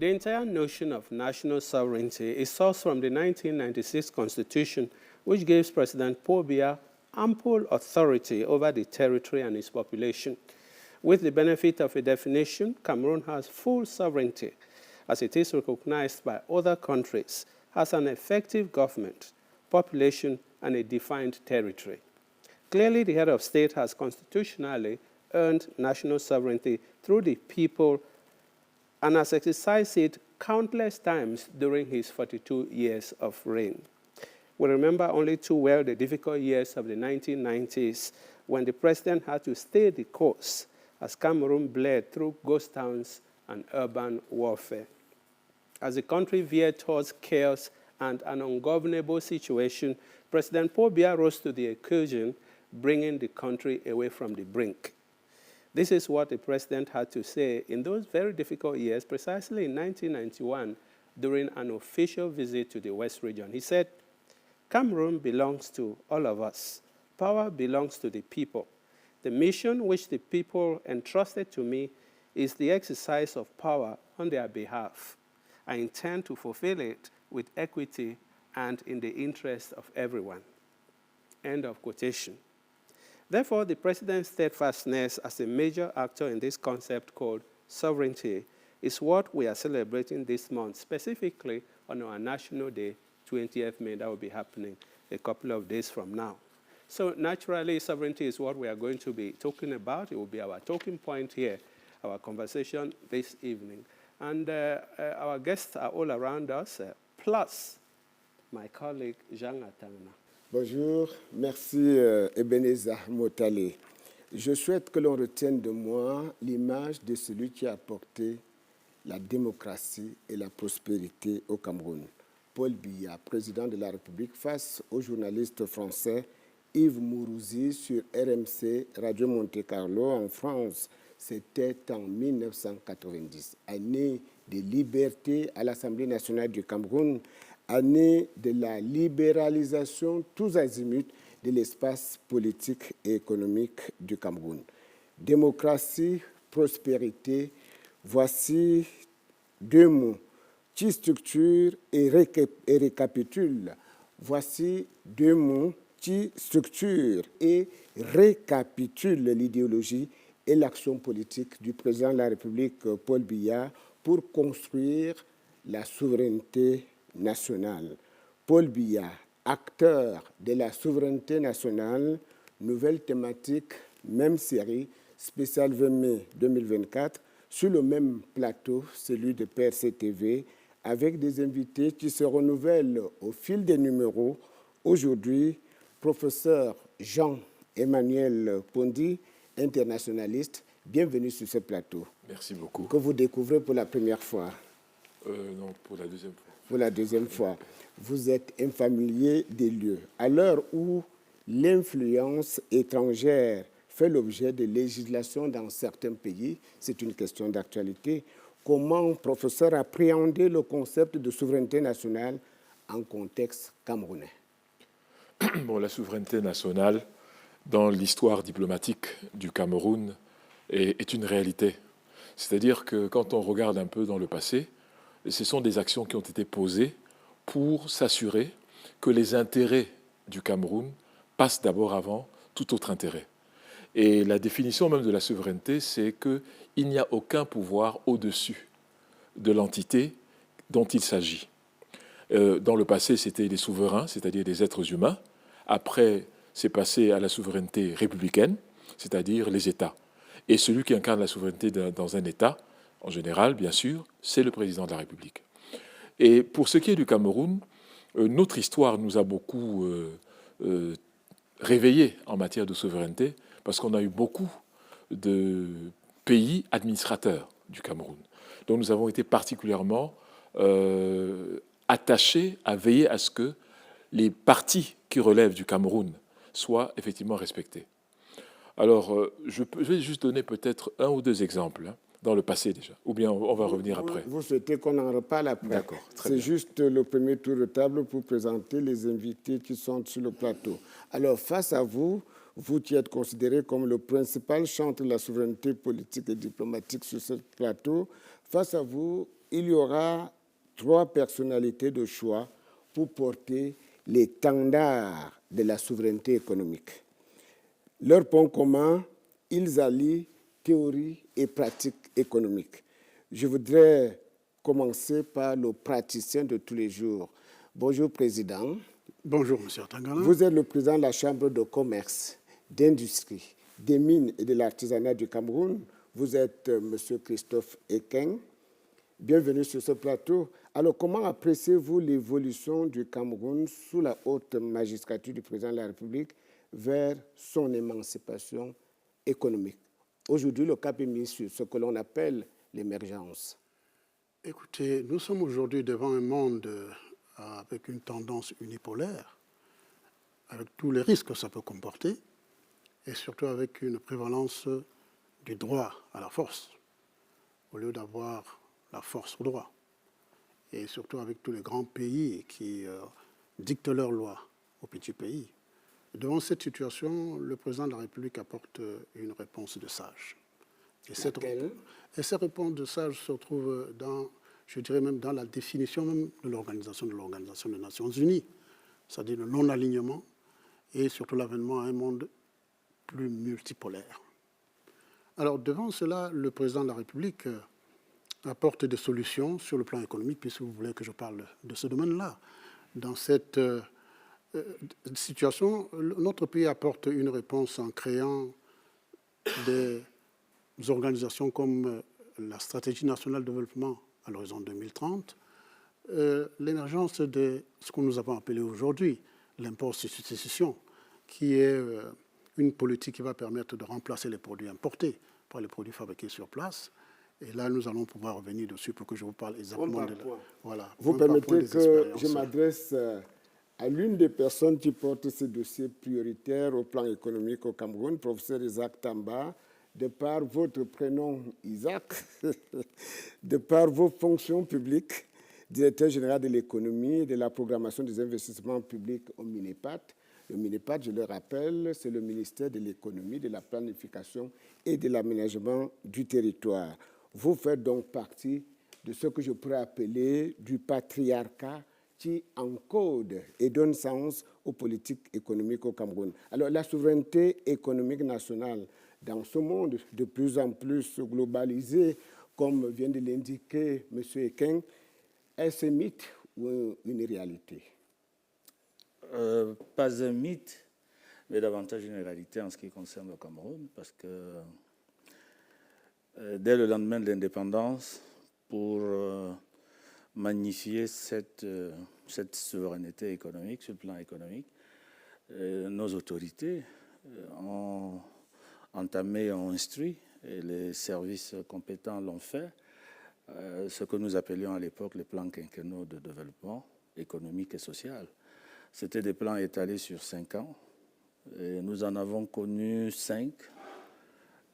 The entire notion of national sovereignty is sourced from the 1996 Constitution, which gives President Paul Biya ample authority over the territory and its population. With the benefit of a definition, Cameroon has full sovereignty, as it is recognized by other countries, has an effective government, population, and a defined territory. Clearly, the head of state has constitutionally earned national sovereignty through the people and has exercised it countless times during his 42 years of reign. We remember only too well the difficult years of the 1990s when the president had to stay the course as Cameroon bled through ghost towns and urban warfare. As the country veered towards chaos and an ungovernable situation, President Paul Biya rose to the occasion, bringing the country away from the brink. This is what the president had to say in those very difficult years, precisely in 1991, during an official visit to the West region. He said, "Cameroon belongs to all of us. Power belongs to the people. The mission which the people entrusted to me is the exercise of power on their behalf. I intend to fulfill it with equity and in the interest of everyone." End of quotation. Therefore, the president's steadfastness as a major actor in this concept called sovereignty is what we are celebrating this month, specifically on our National Day, 20th May. That will be happening a couple of days from now. So naturally, sovereignty is what we are going to be talking about. It will be our talking point here, our conversation this evening. And our guests are all around us, plus my colleague Jean Atangna. Bonjour, merci Ebenezer Motale. Je souhaite que l'on retienne de moi l'image de celui qui a apporté la démocratie et la prospérité au Cameroun. Paul Biya, président de la République, face au journaliste français Yves Mourouzi sur RMC Radio Monte Carlo en France. C'était en 1990, année de liberté à l'Assemblée nationale du Cameroun, année de la libéralisation tous azimuts de l'espace politique et économique du Cameroun. Démocratie, prospérité, voici deux mots qui structurent et récapitulent. Voici deux mots qui structurent et récapitulent l'idéologie et l'action politique du président de la République, Paul Biya, pour construire la souveraineté nationale. Paul Biya, acteur de la souveraineté nationale, nouvelle thématique, même série, spéciale 20 mai 2024, sur le même plateau, celui de PRC-TV, avec des invités qui se renouvellent au fil des numéros. Aujourd'hui, professeur Jean-Emmanuel Pondi, internationaliste, bienvenue sur ce plateau. Merci beaucoup. Que vous découvrez pour la première fois. Non, pour la deuxième fois. Pour la deuxième fois. Vous êtes un familier des lieux. À l'heure où l'influence étrangère fait l'objet de législation dans certains pays, c'est une question d'actualité. Comment, professeur, appréhender le concept de souveraineté nationale en contexte camerounais? Bon, la souveraineté nationale, dans l'histoire diplomatique du Cameroun, est une réalité. C'est-à-dire que quand on regarde un peu dans le passé, ce sont des actions qui ont été posées pour s'assurer que les intérêts du Cameroun passent d'abord avant tout autre intérêt. Et la définition même de la souveraineté, c'est qu'il n'y a aucun pouvoir au-dessus de l'entité dont il s'agit. Dans le passé, c'était les souverains, c'est-à-dire des êtres humains. Après, c'est passé à la souveraineté républicaine, c'est-à-dire les États. Et celui qui incarne la souveraineté dans un État, en général, bien sûr, c'est le président de la République. Et pour ce qui est du Cameroun, notre histoire nous a beaucoup réveillés en matière de souveraineté, parce qu'on a eu beaucoup de pays administrateurs du Cameroun. Donc nous avons été particulièrement attachés à veiller à ce que les parties qui relèvent du Cameroun soient effectivement respectées. Alors, je vais juste donner peut-être un ou deux exemples, dans le passé déjà, ou bien on va revenir après. Vous souhaitez qu'on en reparle après? D'accord, très bien. C'est bien. juste le premier tour de table pour présenter les invités qui sont sur le plateau. Alors, face à vous, vous qui êtes considéré comme le principal chantre de la souveraineté politique et diplomatique sur ce plateau, face à vous, il y aura 3 personnalités de choix pour porter l'étendard de la souveraineté économique. Leur point commun, ils allient théorie et pratique économique. Je voudrais commencer par le praticien de tous les jours. Bonjour, Président. Bonjour, M. Tangana. Vous êtes le président de la Chambre de commerce, d'industrie, des mines et de l'artisanat du Cameroun. Vous êtes M. Christophe Ekeng. Bienvenue sur ce plateau. Alors, comment appréciez-vous l'évolution du Cameroun sous la haute magistrature du président de la République vers son émancipation économique? Aujourd'hui, le cap est mis sur ce que l'on appelle l'émergence. Écoutez, nous sommes aujourd'hui devant un monde avec une tendance unipolaire, avec tous les risques que ça peut comporter, et surtout avec une prévalence du droit à la force, au lieu d'avoir la force au droit. Et surtout avec tous les grands pays qui dictent leurs lois aux petits pays. Devant cette situation, le président de la République apporte une réponse de sage. Et cette réponse de sage se trouve dans, je dirais même dans la définition même de l'Organisation des Nations Unies, c'est-à-dire le non-alignement et surtout l'avènement à un monde plus multipolaire. Alors devant cela, le président de la République apporte des solutions sur le plan économique, puisque vous voulez que je parle de ce domaine-là. Dans cette situation, notre pays apporte une réponse en créant des organisations comme la Stratégie nationale de développement à l'horizon 2030, l'émergence de ce que nous avons appelé aujourd'hui l'import substitution, qui est une politique qui va permettre de remplacer les produits importés par les produits fabriqués sur place. Et là, nous allons pouvoir revenir dessus pour que je vous parle exactement de point. Voilà, Vous permettez que je m'adresse à l'une des personnes qui porte ces dossiers prioritaires au plan économique au Cameroun, professeur Isaac Tamba. De par votre prénom Isaac, de par vos fonctions publiques, directeur général de l'économie et de la programmation des investissements publics au MINEPAT. Le MINEPAT, je le rappelle, c'est le ministère de l'économie, de la planification et de l'aménagement du territoire. Vous faites donc partie de ce que je pourrais appeler du patriarcat qui encode et donne sens aux politiques économiques au Cameroun. Alors, la souveraineté économique nationale, dans ce monde de plus en plus globalisé, comme vient de l'indiquer M. Ekeng, est-ce un mythe ou une réalité? Pas un mythe, mais davantage une réalité en ce qui concerne le Cameroun, parce que dès le lendemain de l'indépendance, pour magnifier cette souveraineté économique, sur le plan économique, nos autorités ont entamé, ont instruit, et les services compétents l'ont fait, ce que nous appelions à l'époque les plans quinquennaux de développement économique et social. C'était des plans étalés sur 5 ans. Et nous en avons connu 5,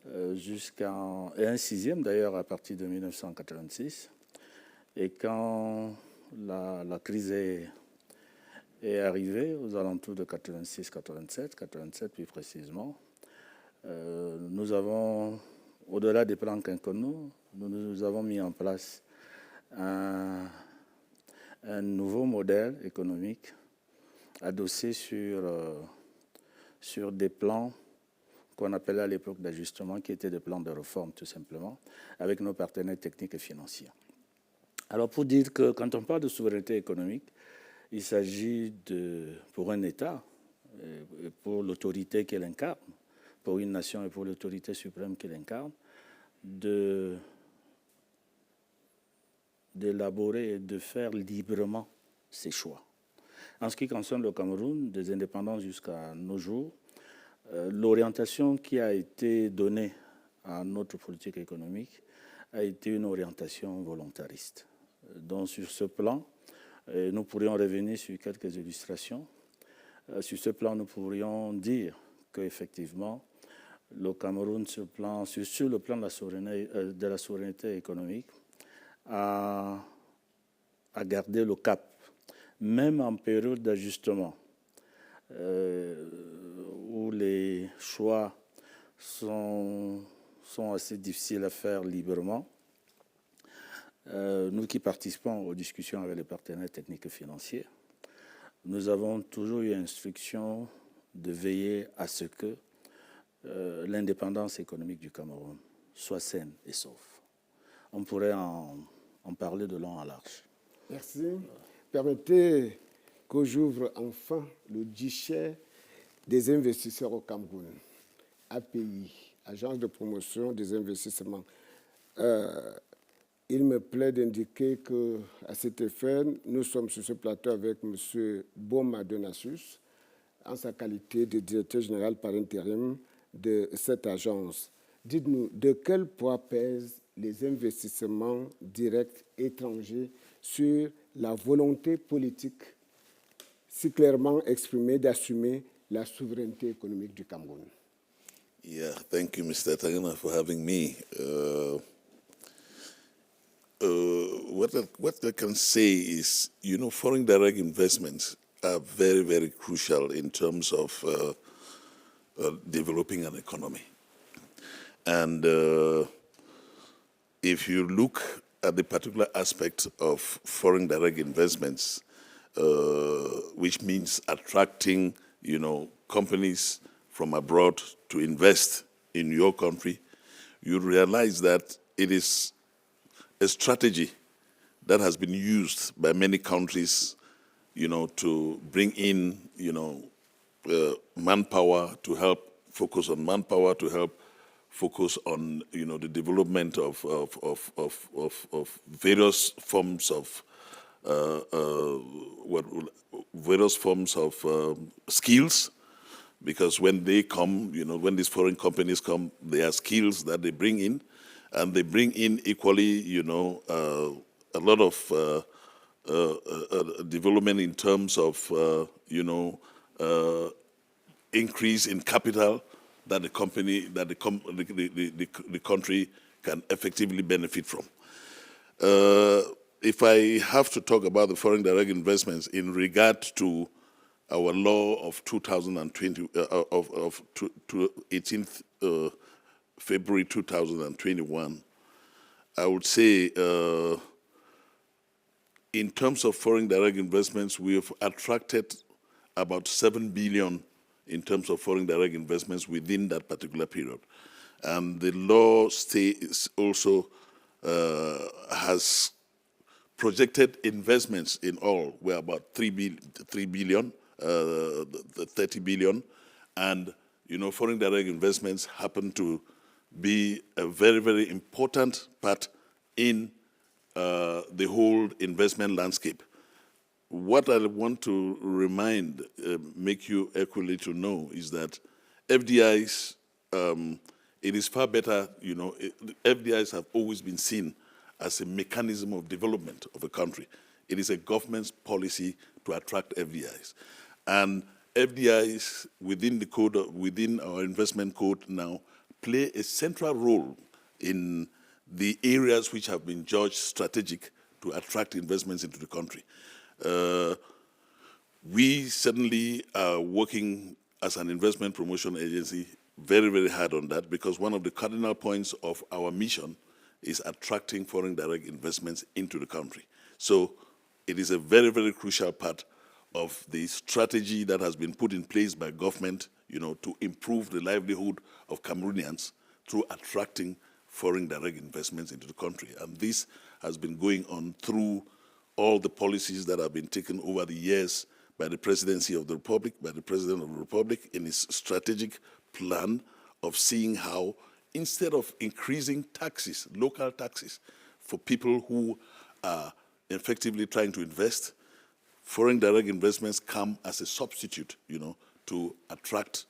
et un 6e d'ailleurs à partir de 1986. Et quand la crise est arrivée, aux alentours de 87 plus précisément, nous avons, au-delà des plans quinquennaux, nous avons mis en place un nouveau modèle économique adossé sur des plans qu'on appelait à l'époque d'ajustement, qui étaient des plans de réforme tout simplement, avec nos partenaires techniques et financiers. Alors pour dire que quand on parle de souveraineté économique, il s'agit pour un État, et pour l'autorité qu'elle incarne, pour une nation et pour l'autorité suprême qu'elle incarne, d'élaborer et de faire librement ses choix. En ce qui concerne le Cameroun, des indépendances jusqu'à nos jours, l'orientation qui a été donnée à notre politique économique a été une orientation volontariste. Donc sur ce plan, nous pourrions revenir sur quelques illustrations. Sur ce plan, nous pourrions dire qu'effectivement, le Cameroun, sur le plan de la souveraineté économique, a gardé le cap, même en période d'ajustement, où les choix sont assez difficiles à faire librement. Nous qui participons aux discussions avec les partenaires techniques et financiers, nous avons toujours eu instruction de veiller à ce que l'indépendance économique du Cameroun soit saine et sauve. On pourrait en parler de long en large. Merci. Permettez que j'ouvre enfin le guichet des investisseurs au Cameroun, API, Agence de promotion des investissements. Il me plaît d'indiquer qu'à cet effet, nous sommes sur ce plateau avec M. Boma Donassus, en sa qualité de directeur général par intérim de cette agence. Dites-nous, de quel poids pèsent les investissements directs étrangers sur la volonté politique si clairement exprimée d'assumer la souveraineté économique du Cameroun? Yeah, thank you, Mr. Tagana, for having me. What I can say is, foreign direct investments are very, very crucial in terms of developing an economy. And if you look at the particular aspect of foreign direct investments, which means attracting, companies from abroad to invest in your country, you realize that it is a strategy that has been used by many countries, to bring in, manpower, to help focus on manpower, to help focus on, the development of various forms of skills. Because when they come, when these foreign companies come, there are skills that they bring in, and they bring in equally, a lot of development in terms of, increase in capital that the country can effectively benefit from. If I have to talk about the foreign direct investments in regard to our law of 2020, of 18th February 2021, I would say in terms of foreign direct investments, we have attracted about 7 billion in terms of foreign direct investments within that particular period. And the law states also has projected investments in all were about 3 billion, 30 billion, and foreign direct investments happen to be a very, very important part in the whole investment landscape. What I want to make you equally to know is that FDIs, it is far better, FDIs have always been seen as a mechanism of development of a country. It is a government's policy to attract FDIs. And FDIs within our investment code now play a central role in the areas which have been judged strategic to attract investments into the country. We certainly are working as an investment promotion agency very, very hard on that, because one of the cardinal points of our mission is attracting foreign direct investments into the country. So it is a very, very crucial part of the strategy that has been put in place by government, to improve the livelihood of Cameroonians through attracting foreign direct investments into the country. And this has been going on through all the policies that have been taken over the years by the Presidency of the Republic, by the President of the Republic, in his strategic plan of seeing how, instead of increasing taxes, local taxes, for people who are effectively trying to invest, foreign direct investments come as a substitute, to attract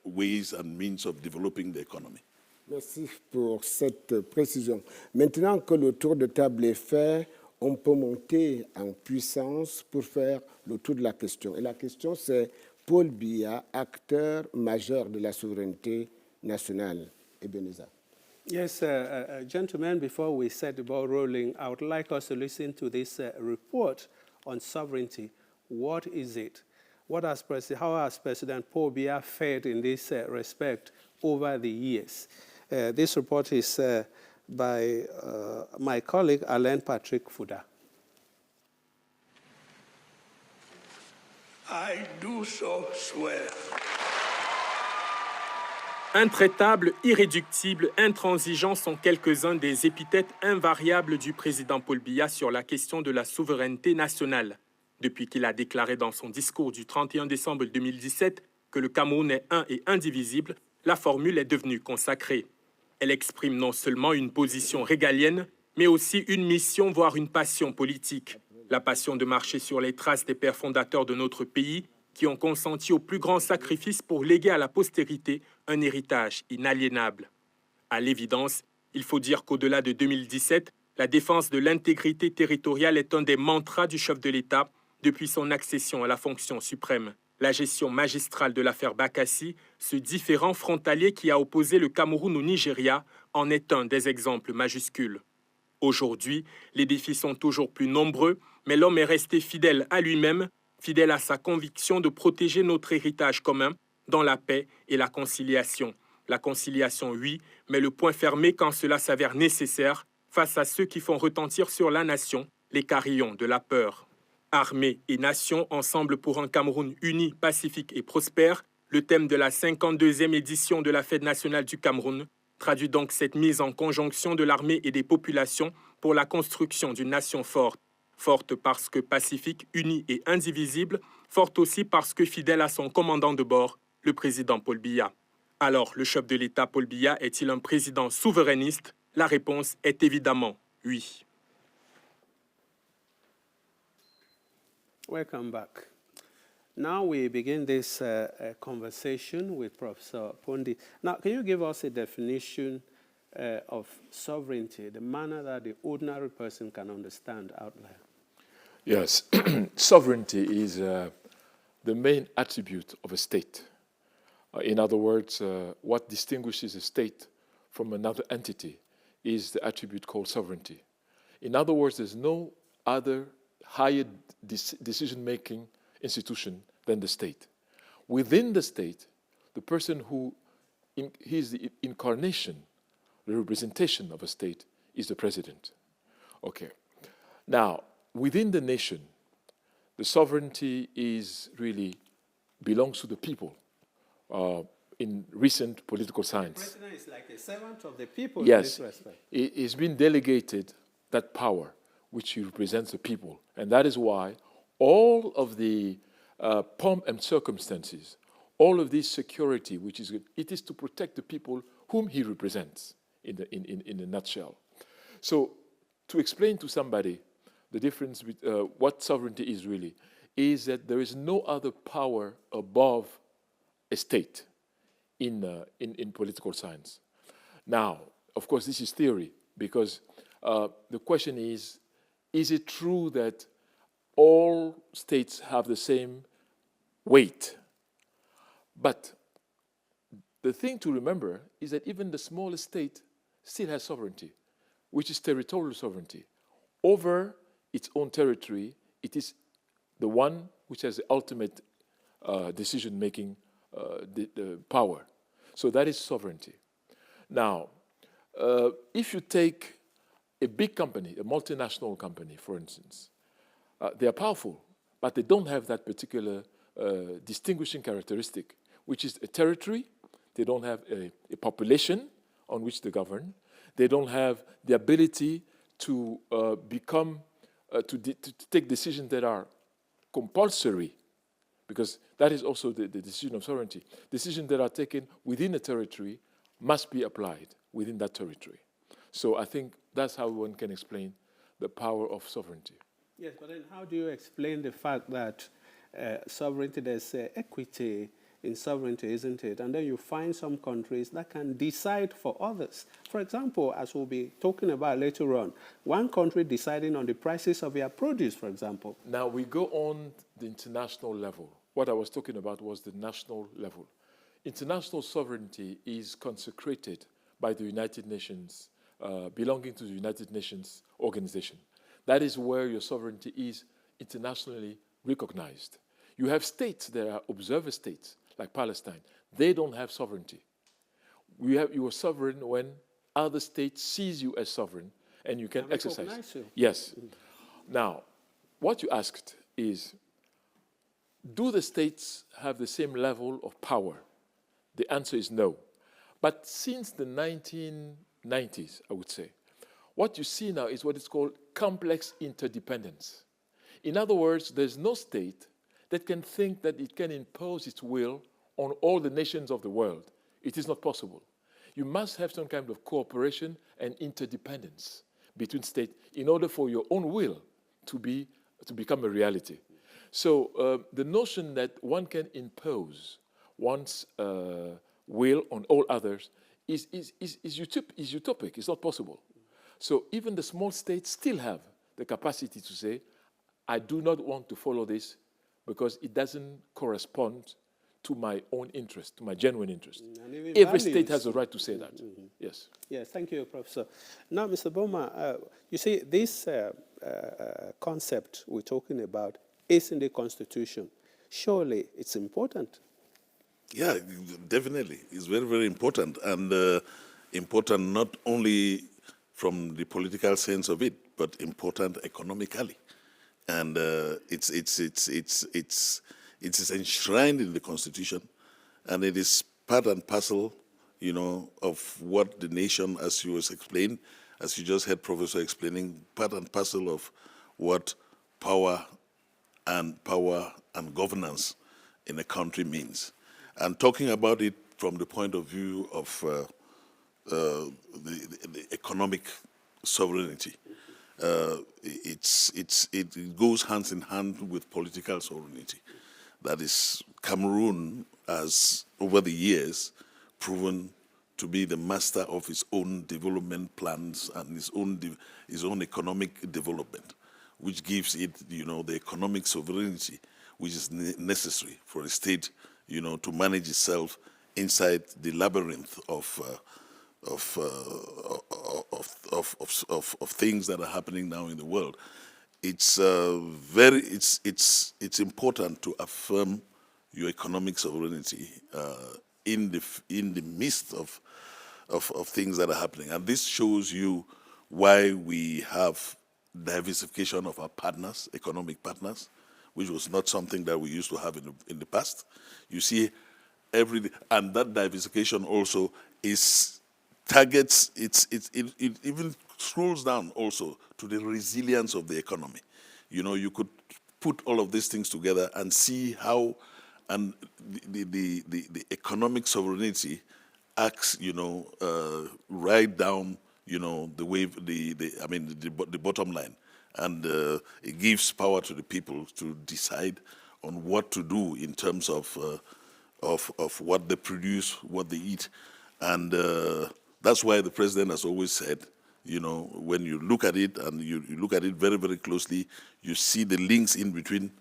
ways and means of developing the economy. Merci pour cette précision. Maintenant que le tour de table est fait, on peut monter en puissance pour faire le tour de la question. Et la question, c'est Paul Biya, acteur majeur de la souveraineté nationale. Ebenezer. Yes, gentlemen, before we set the ball rolling, I would like us to listen to this report on sovereignty. What is it? How has President Paul Biya fared in this respect over the years? This report is by my colleague Alain Patrick Fouda. I do so swear. Intraitable, irréductible, intransigeant sont quelques-uns des épithètes invariables du président Paul Biya sur la question de la souveraineté nationale. Depuis qu'il a déclaré dans son discours du 31 décembre 2017 que le Cameroun est un et indivisible, la formule est devenue consacrée. Elle exprime non seulement une position régalienne, mais aussi une mission, voire une passion politique. La passion de marcher sur les traces des pères fondateurs de notre pays qui ont consenti au plus grand sacrifice pour léguer à la postérité un héritage inaliénable. À l'évidence, il faut dire qu'au-delà de 2017, la défense de l'intégrité territoriale est un des mantras du chef de l'État depuis son accession à la fonction suprême. La gestion magistrale de l'affaire Bakassi, ce différend frontalier qui a opposé le Cameroun au Nigeria, en est un des exemples majuscules. Aujourd'hui, les défis sont toujours plus nombreux, mais l'homme est resté fidèle à lui-même, fidèle à sa conviction de protéger notre héritage commun dans la paix et la conciliation. La conciliation, oui, mais le point fermé quand cela s'avère nécessaire face à ceux qui font retentir sur la nation les carillons de la peur. Armée et nation, ensemble pour un Cameroun uni, pacifique et prospère, le thème de la 52e édition de la Fête nationale du Cameroun traduit donc cette mise en conjonction de l'armée et des populations pour la construction d'une nation forte. Forte parce que pacifique, unie et indivisible, forte aussi parce que fidèle à son commandant de bord, le président Paul Biya. Alors, le chef de l'État Paul Biya est-il un président souverainiste? La réponse est évidemment oui. Welcome back. Now we begin this conversation with Professor Pondi. Now, can you give us a definition of sovereignty, the manner that the ordinary person can understand out loud? Yes, sovereignty is the main attribute of a state. In other words, what distinguishes a state from another entity is the attribute called sovereignty. In other words, there's no other higher decision-making institution than the state. Within the state, the person who is the incarnation, the representation of a state, is the president. Okay. Now, within the nation, the sovereignty is really belongs to the people. In recent political science, The president is like a servant of the people. yes, in this respect. it's been delegated that power, which he represents the people, and that is why all of the pomp and circumstances, all of this security, which is it is to protect the people whom he represents. In a nutshell, so to explain to somebody the difference with what sovereignty is really, is that there is no other power above a state in political science. Now, of course, this is theory, because the question is it true that all states have the same weight? But the thing to remember is that even the smallest state still has sovereignty, which is territorial sovereignty. Over its own territory, it is the one which has the ultimate decision-making the power. So that is sovereignty. Now, if you take a big company, a multinational company, for instance, they are powerful, but they don't have that particular distinguishing characteristic, which is a territory. They don't have a population on which they govern. They don't have the ability to to take decisions that are compulsory, because that is also the decision of sovereignty. Decisions that are taken within a territory must be applied within that territory. So I think that's how one can explain the power of sovereignty. Yes, but then how do you explain the fact that sovereignty, there's equity in sovereignty, isn't it? And then you find some countries that can decide for others. For example, as we'll be talking about later on, one country deciding on the prices of their produce, for example. Now we go on the international level. What I was talking about was the national level. International sovereignty is consecrated by the United Nations, belonging to the United Nations organization. That is where your sovereignty is internationally recognized. You have states that are observer states, like Palestine. They don't have sovereignty. You are sovereign when other state sees you as sovereign and you can And exercise. recognize you. Yes. Now, what you asked is, do the states have the same level of power? The answer is no. But since the 1990s, I would say, what you see now is what is called complex interdependence. In other words, there's no state that can think that it can impose its will on all the nations of the world. It is not possible. You must have some kind of cooperation and interdependence between states in order for your own will to become a reality. So the notion that one can impose one's will on all others is utopic. It's not possible. So even the small states still have the capacity to say, I do not want to follow this because it doesn't correspond to my own interest, to my genuine interest. Every state has a right to say that. Yes. Yes, thank you, Professor. Now, Mr. Boma, you see, this concept we're talking about is in the Constitution. Surely it's important. Yeah, definitely. It's very, very important, and important not only from the political sense of it, but important economically. And it's enshrined in the Constitution, and it is part and parcel, you know, of what the nation, as you was explained, as you just heard Professor explaining, part and parcel of what power and governance in a country means. And talking about it from the point of view of the economic sovereignty, it goes hand in hand with political sovereignty. That is, Cameroon has, over the years, proven to be the master of its own development plans and its own economic development, which gives it, you know, the economic sovereignty which is necessary for a state, you know, to manage itself inside the labyrinth of things that are happening now in the world. It's it's important to affirm your economic sovereignty in the midst of things that are happening, and this shows you why we have diversification of our partners, economic partners, which was not something that we used to have in the past. You see, and that diversification also targets, it even scrolls down also to the resilience of the economy. You know, you could put all of these things together and see how and the economic sovereignty acts, you know, right down, you know, the bottom line. And it gives power to the people to decide on what to do in terms of what they produce, what they eat. And that's why the president has always said, you know, when you look at it and you look at it very, very closely, you see the links in between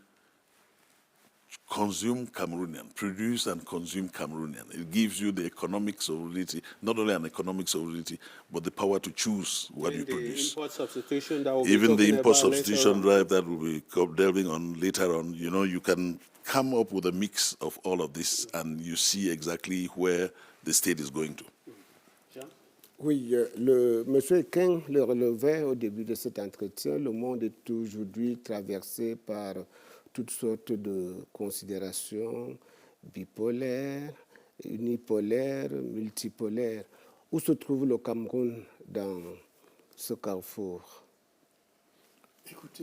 consume Cameroonian, produce and consume Cameroonian. It gives you the economic sovereignty, not only an economic sovereignty, but the power to choose what you produce. Import substitution that we'll Even the import about substitution drive that we'll be delving on later on, you know, you can come up with a mix of all of this and you see exactly where the state is going to. Oui, M. King le relevait au début de cet entretien. Le monde est aujourd'hui traversé par toutes sortes de considérations bipolaires, unipolaires, multipolaires. Où se trouve le Cameroun dans ce carrefour?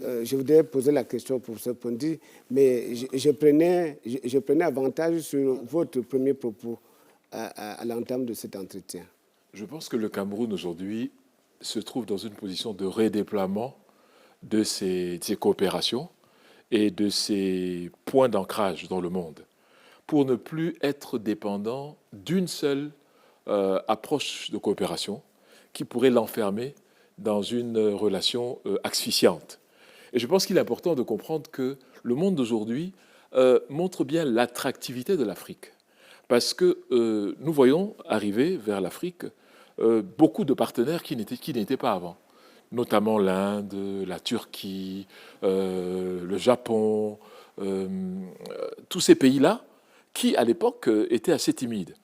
Je voudrais poser la question pour ce Pondi, mais je prenais avantage sur votre premier propos à l'entame de cet entretien. Je pense que le Cameroun aujourd'hui se trouve dans une position de redéploiement de ses coopérations et de ses points d'ancrage dans le monde, pour ne plus être dépendant d'une seule approche de coopération qui pourrait l'enfermer dans une relation asphyxiante. Et je pense qu'il est important de comprendre que le monde d'aujourd'hui montre bien l'attractivité de l'Afrique, parce que nous voyons arriver vers l'Afrique beaucoup de partenaires qui n'étaient pas avant, notamment l'Inde, la Turquie, le Japon, tous ces pays-là qui, à l'époque, étaient assez timides.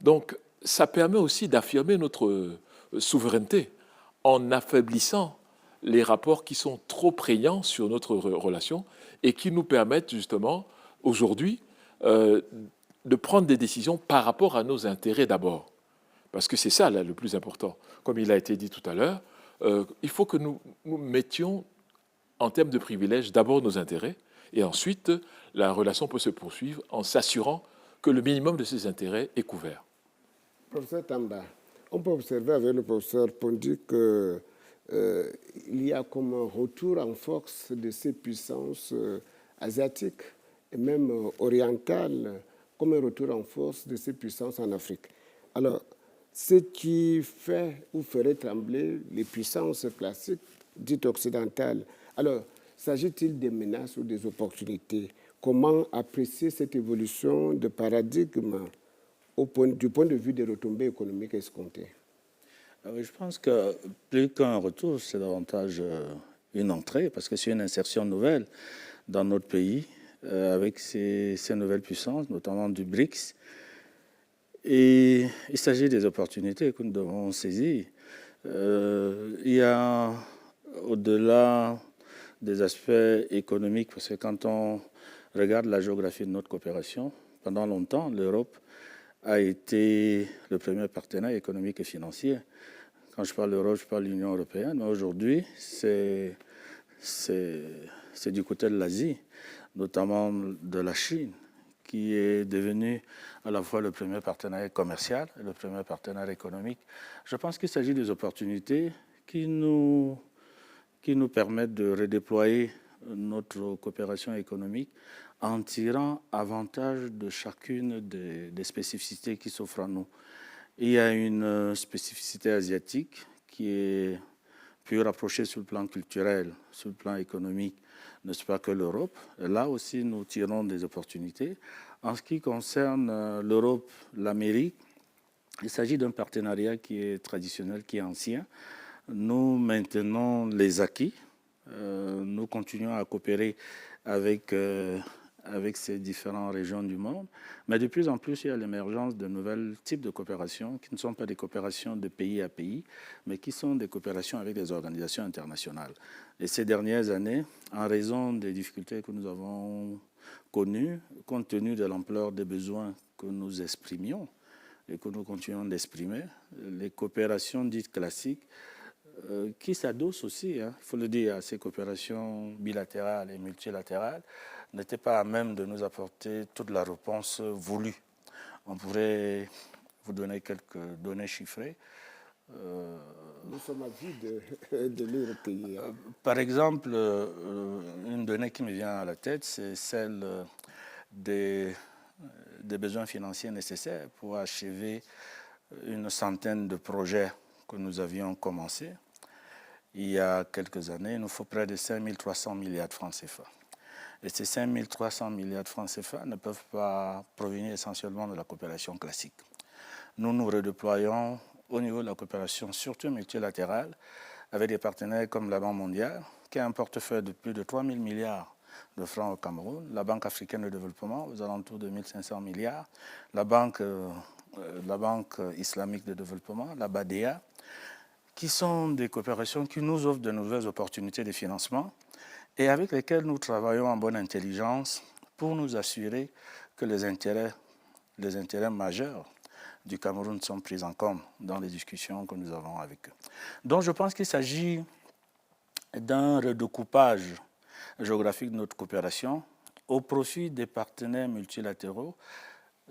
Donc, ça permet aussi d'affirmer notre souveraineté en affaiblissant les rapports qui sont trop prégnants sur notre relation et qui nous permettent justement aujourd'hui de prendre des décisions par rapport à nos intérêts d'abord. Parce que c'est ça là, le plus important. Comme il a été dit tout à l'heure, il faut que nous mettions en termes de privilèges d'abord nos intérêts et ensuite la relation peut se poursuivre en s'assurant que le minimum de ces intérêts est couvert. Professeur Tamba, on peut observer avec le professeur Pondy que il y a comme un retour en force de ces puissances asiatiques et même orientales, comme un retour en force de ces puissances en Afrique. Alors, ce qui fait ou ferait trembler les puissances classiques dites occidentales. Alors, s'agit-il des menaces ou des opportunités? Comment apprécier cette évolution de paradigme du point de vue des retombées économiques escomptées? Je pense que plus qu'un retour, c'est davantage une entrée, parce que c'est une insertion nouvelle dans notre pays, avec ces nouvelles puissances, notamment du BRICS. Et il s'agit des opportunités que nous devons saisir. Il y a, au-delà des aspects économiques, parce que quand on regarde la géographie de notre coopération, pendant longtemps, l'Europe a été le premier partenaire économique et financier. Quand je parle d'Europe, je parle de l'Union européenne. Mais aujourd'hui, c'est du côté de l'Asie, notamment de la Chine, qui est devenue à la fois le premier partenaire commercial et le premier partenaire économique. Je pense qu'il s'agit des opportunités qui nous permettent de redéployer notre coopération économique en tirant avantage de chacune des spécificités qui s'offrent à nous. Il y a une spécificité asiatique qui est plus rapprochée sur le plan culturel, sur le plan économique, n'est-ce pas, que l'Europe. Là aussi, nous tirons des opportunités. En ce qui concerne l'Europe, l'Amérique, il s'agit d'un partenariat qui est traditionnel, qui est ancien. Nous maintenons les acquis. Nous continuons à coopérer avec ces différentes régions du monde. Mais de plus en plus, il y a l'émergence de nouveaux types de coopération qui ne sont pas des coopérations de pays à pays, mais qui sont des coopérations avec des organisations internationales. Et ces dernières années, en raison des difficultés que nous avons connues, compte tenu de l'ampleur des besoins que nous exprimions et que nous continuons d'exprimer, les coopérations dites classiques, qui s'adossent aussi, il faut le dire, à ces coopérations bilatérales et multilatérales, n'étaient pas à même de nous apporter toute la réponse voulue. On pourrait vous donner quelques données chiffrées. Nous sommes à vie de les recueillir. Par exemple, une donnée qui me vient à la tête, c'est celle des besoins financiers nécessaires pour achever une centaine de projets que nous avions commencés. Il y a quelques années, il nous faut près de 5 300 milliards de francs CFA. Et ces 5 300 milliards de francs CFA ne peuvent pas provenir essentiellement de la coopération classique. Nous nous redéployons au niveau de la coopération, surtout multilatérale, avec des partenaires comme la Banque mondiale, qui a un portefeuille de plus de 3 000 milliards de francs au Cameroun, la Banque africaine de développement aux alentours de 1 500 milliards, la Banque islamique de développement, la BADEA, qui sont des coopérations qui nous offrent de nouvelles opportunités de financement et avec lesquelles nous travaillons en bonne intelligence pour nous assurer que les intérêts majeurs du Cameroun sont pris en compte dans les discussions que nous avons avec eux. Donc je pense qu'il s'agit d'un redécoupage géographique de notre coopération au profit des partenaires multilatéraux,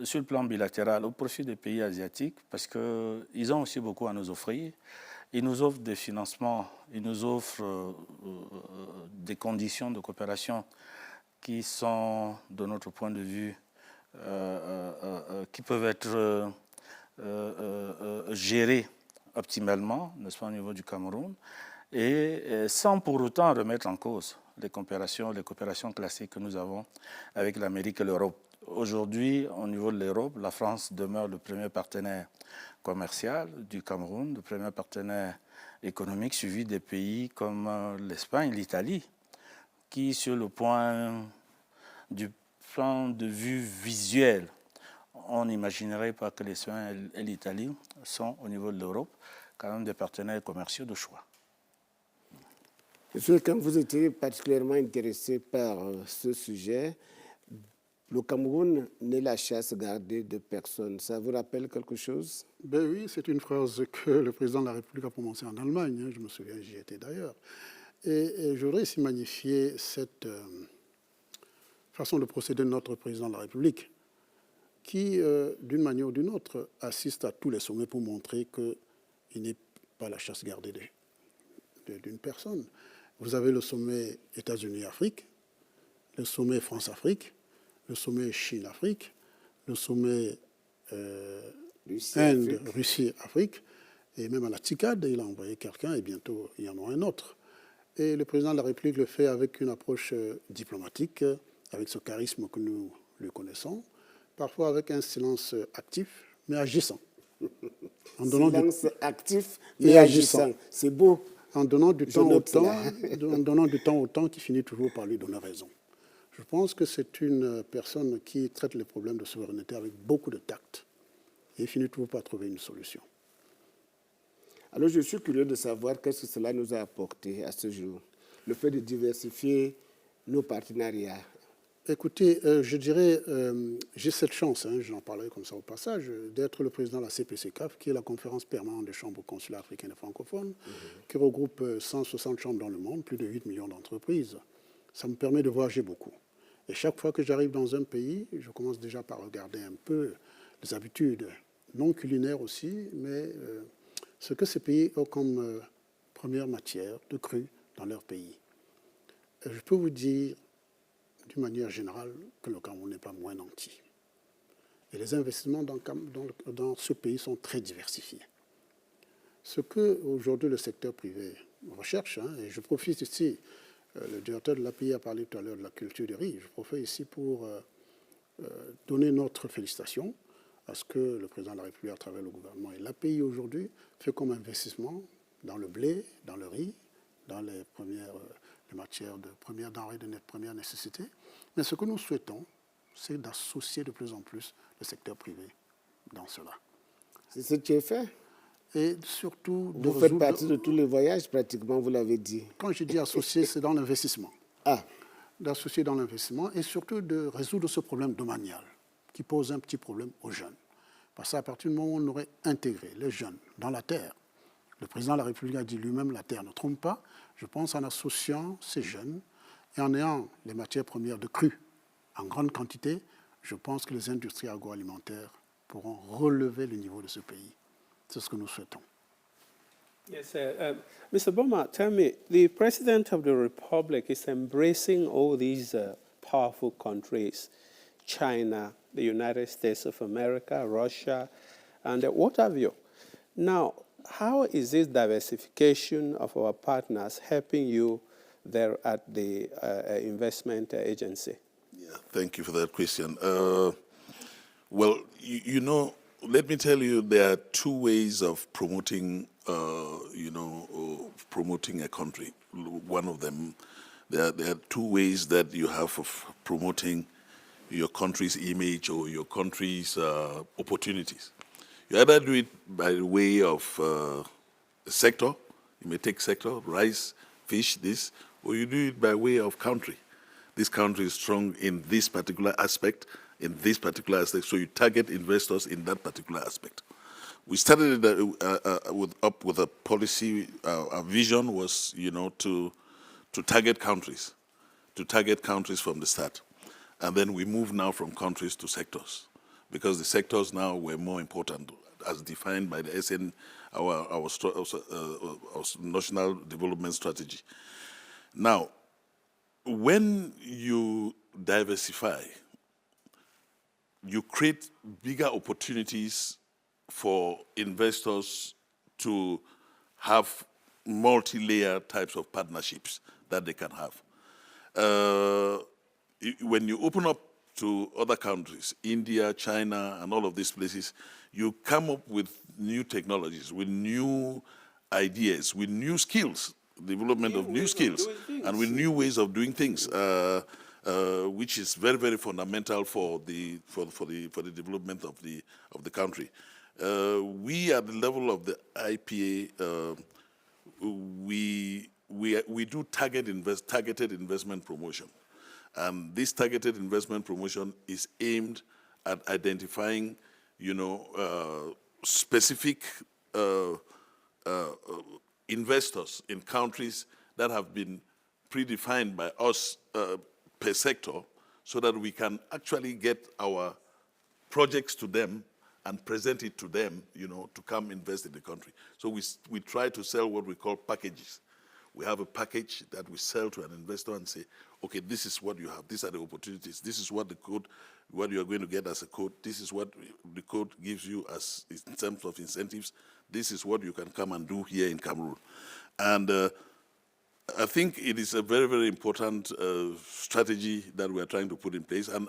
sur le plan bilatéral, au profit des pays asiatiques, parce qu'ils ont aussi beaucoup à nous offrir. Ils nous offrent des financements, ils nous offrent des conditions de coopération qui sont, de notre point de vue, qui peuvent être gérées optimalement, n'est-ce pas, au niveau du Cameroun, et sans pour autant remettre en cause les coopérations classiques que nous avons avec l'Amérique et l'Europe. Aujourd'hui, au niveau de l'Europe, la France demeure le premier partenaire commercial du Cameroun, le premier partenaire économique, suivi des pays comme l'Espagne, l'Italie, qui, sur le point de vue visuel, on n'imaginerait pas que l'Espagne et l'Italie sont au niveau de l'Europe, quand même des partenaires commerciaux de choix. Monsieur, quand vous étiez particulièrement intéressé par ce sujet, le Cameroun n'est la chasse gardée de personne. Ça vous rappelle quelque chose? Ben oui, c'est une phrase que le président de la République a prononcée en Allemagne. Je me souviens, j'y étais d'ailleurs. Et je voudrais ici magnifier cette façon de procéder de notre président de la République, qui, d'une manière ou d'une autre, assiste à tous les sommets pour montrer qu'il n'est pas la chasse gardée d'une personne. Vous avez le sommet États-Unis-Afrique, le sommet France-Afrique, le sommet Chine-Afrique, le sommet Inde, Russie-Afrique, et même à la TICAD, il a envoyé quelqu'un et bientôt il y en aura un autre. Et le président de la République le fait avec une approche diplomatique, avec ce charisme que nous lui connaissons, parfois avec un silence actif, mais agissant. Silence actif, mais agissant. C'est beau. En donnant du temps au temps, qui finit toujours par lui donner raison. Je pense que c'est une personne qui traite les problèmes de souveraineté avec beaucoup de tact et finit toujours par trouver une solution. Alors je suis curieux de savoir qu'est-ce que cela nous a apporté à ce jour, le fait de diversifier nos partenariats. Écoutez, je dirais, j'ai cette chance, j'en parlerai comme ça au passage, d'être le président de la CPCCAF, qui est la conférence permanente des chambres consulaires africaines et francophones, qui regroupe 160 chambres dans le monde, plus de 8 millions d'entreprises. Ça me permet de voyager beaucoup. Et chaque fois que j'arrive dans un pays, je commence déjà par regarder un peu les habitudes, non culinaires aussi, mais ce que ces pays ont comme première matière de cru dans leur pays. Et je peux vous dire, d'une manière générale, que le Cameroun n'est pas moins nanti. Et les investissements dans ce pays sont très diversifiés. Ce que aujourd'hui le secteur privé recherche, et je profite ici, le directeur de l'API a parlé tout à l'heure de la culture du riz, je profite ici pour donner notre félicitation à ce que le président de la République, à travers le gouvernement et l'API aujourd'hui, fait comme investissement dans le blé, dans le riz, dans les matières de première denrée de première nécessité. Mais ce que nous souhaitons, c'est d'associer de plus en plus le secteur privé dans cela. C'est ce qui est fait. Et surtout... Vous faites partie de tous les voyages, pratiquement, vous l'avez dit. Quand je dis associer, c'est dans l'investissement. D'associer dans l'investissement et surtout de résoudre ce problème domanial qui pose un petit problème aux jeunes. Parce qu'à partir du moment où on aurait intégré les jeunes dans la terre, le président de la République a dit lui-même, la terre ne trompe pas. Je pense en associant ces jeunes et en ayant les matières premières de cru en grande quantité, je pense que les industries agroalimentaires pourront relever le niveau de ce pays. C'est ce que nous souhaitons. Yes, Mr. Boma, tell me, the President of the Republic is embracing all these powerful countries, China, the United States of America, Russia, and what have you. Now, how is this diversification of our partners helping you there at the investment agency? Yeah, thank you for that question. Well, you know, let me tell you, there are two ways of promoting, promoting a country. One of them, there are two ways that you have of promoting your country's image or your country's opportunities. You either do it by way of sector, you may take sector, rice, fish, this, or you do it by way of country. This country is strong in this particular aspect, so you target investors in that particular aspect. We started with a policy, our vision was, to target countries from the start. And then we move now from countries to sectors, because the sectors now were more important, as defined by the SN, our National Development Strategy. Now, when you diversify, you create bigger opportunities for investors to have multi-layer types of partnerships that they can have. When you open up to other countries, India, China, and all of these places, you come up with new technologies, with new ideas, with new skills, development of new skills, and with new ways of doing things. which is very, very fundamental for the development of the country. We at the level of the IPA, we do targeted investment promotion. And this targeted investment promotion is aimed at identifying, specific investors in countries that have been predefined by us per sector, so that we can actually get our projects to them and present it to them, to come invest in the country. So we try to sell what we call packages. We have a package that we sell to an investor and say, okay, this is what you have. These are the opportunities. This is what what you are going to get as a code. This is what the code gives you as in terms of incentives. This is what you can come and do here in Cameroon. And I think it is a very, very important strategy that we are trying to put in place. And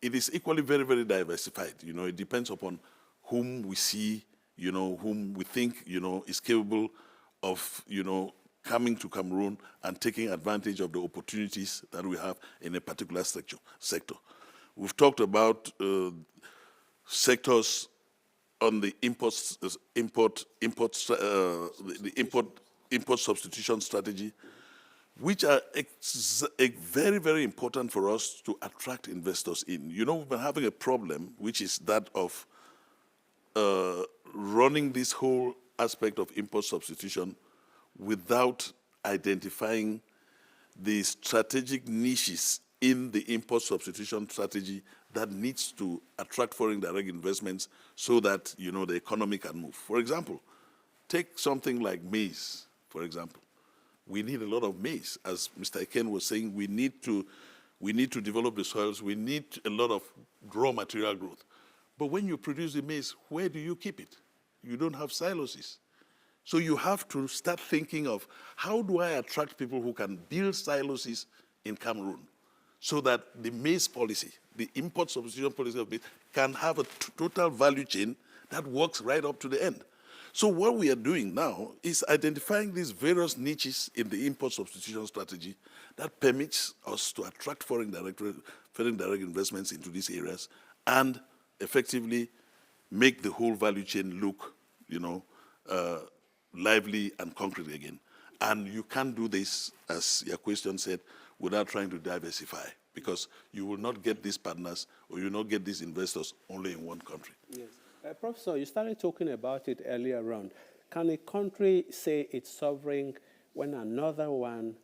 it is equally very, very diversified. It depends upon whom we see, whom we think, is capable of, coming to Cameroon and taking advantage of the opportunities that we have in a particular sector. We've talked about sectors on the import substitution strategy, which are very, very important for us to attract investors in. We've been having a problem, which is that of running this whole aspect of import substitution without identifying the strategic niches in the import substitution strategy that needs to attract foreign direct investments so that, the economy can move. For example, take something like maize, for example. We need a lot of maize. As Mr. Eken was saying, we need to develop the soils. We need a lot of raw material growth. But when you produce the maize, where do you keep it? You don't have silos. So you have to start thinking of, how do I attract people who can build silos in Cameroon so that the maize policy, the import substitution policy of maize, can have a total value chain that works right up to the end. So what we are doing now is identifying these various niches in the import substitution strategy that permits us to attract foreign direct investments into these areas and effectively make the whole value chain look, lively and concrete again. And you can't do this, as your question said, without trying to diversify, because you will not get these partners or you will not get these investors only in one country. Yes. Professor, you started talking about it earlier on. Can a country say it's sovereign when another one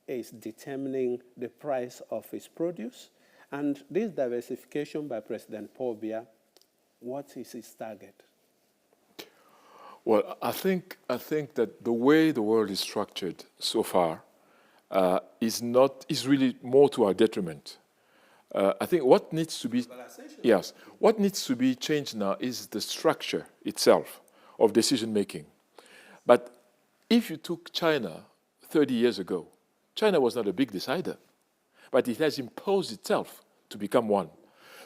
is determining the price of its produce? And this diversification by President Paul Biya, what is its target? Well, I think that the way the world is structured so far is really more to our detriment. I think what needs to be changed now is the structure itself of decision making. But if you took China 30 years ago, China was not a big decider, but it has imposed itself to become one.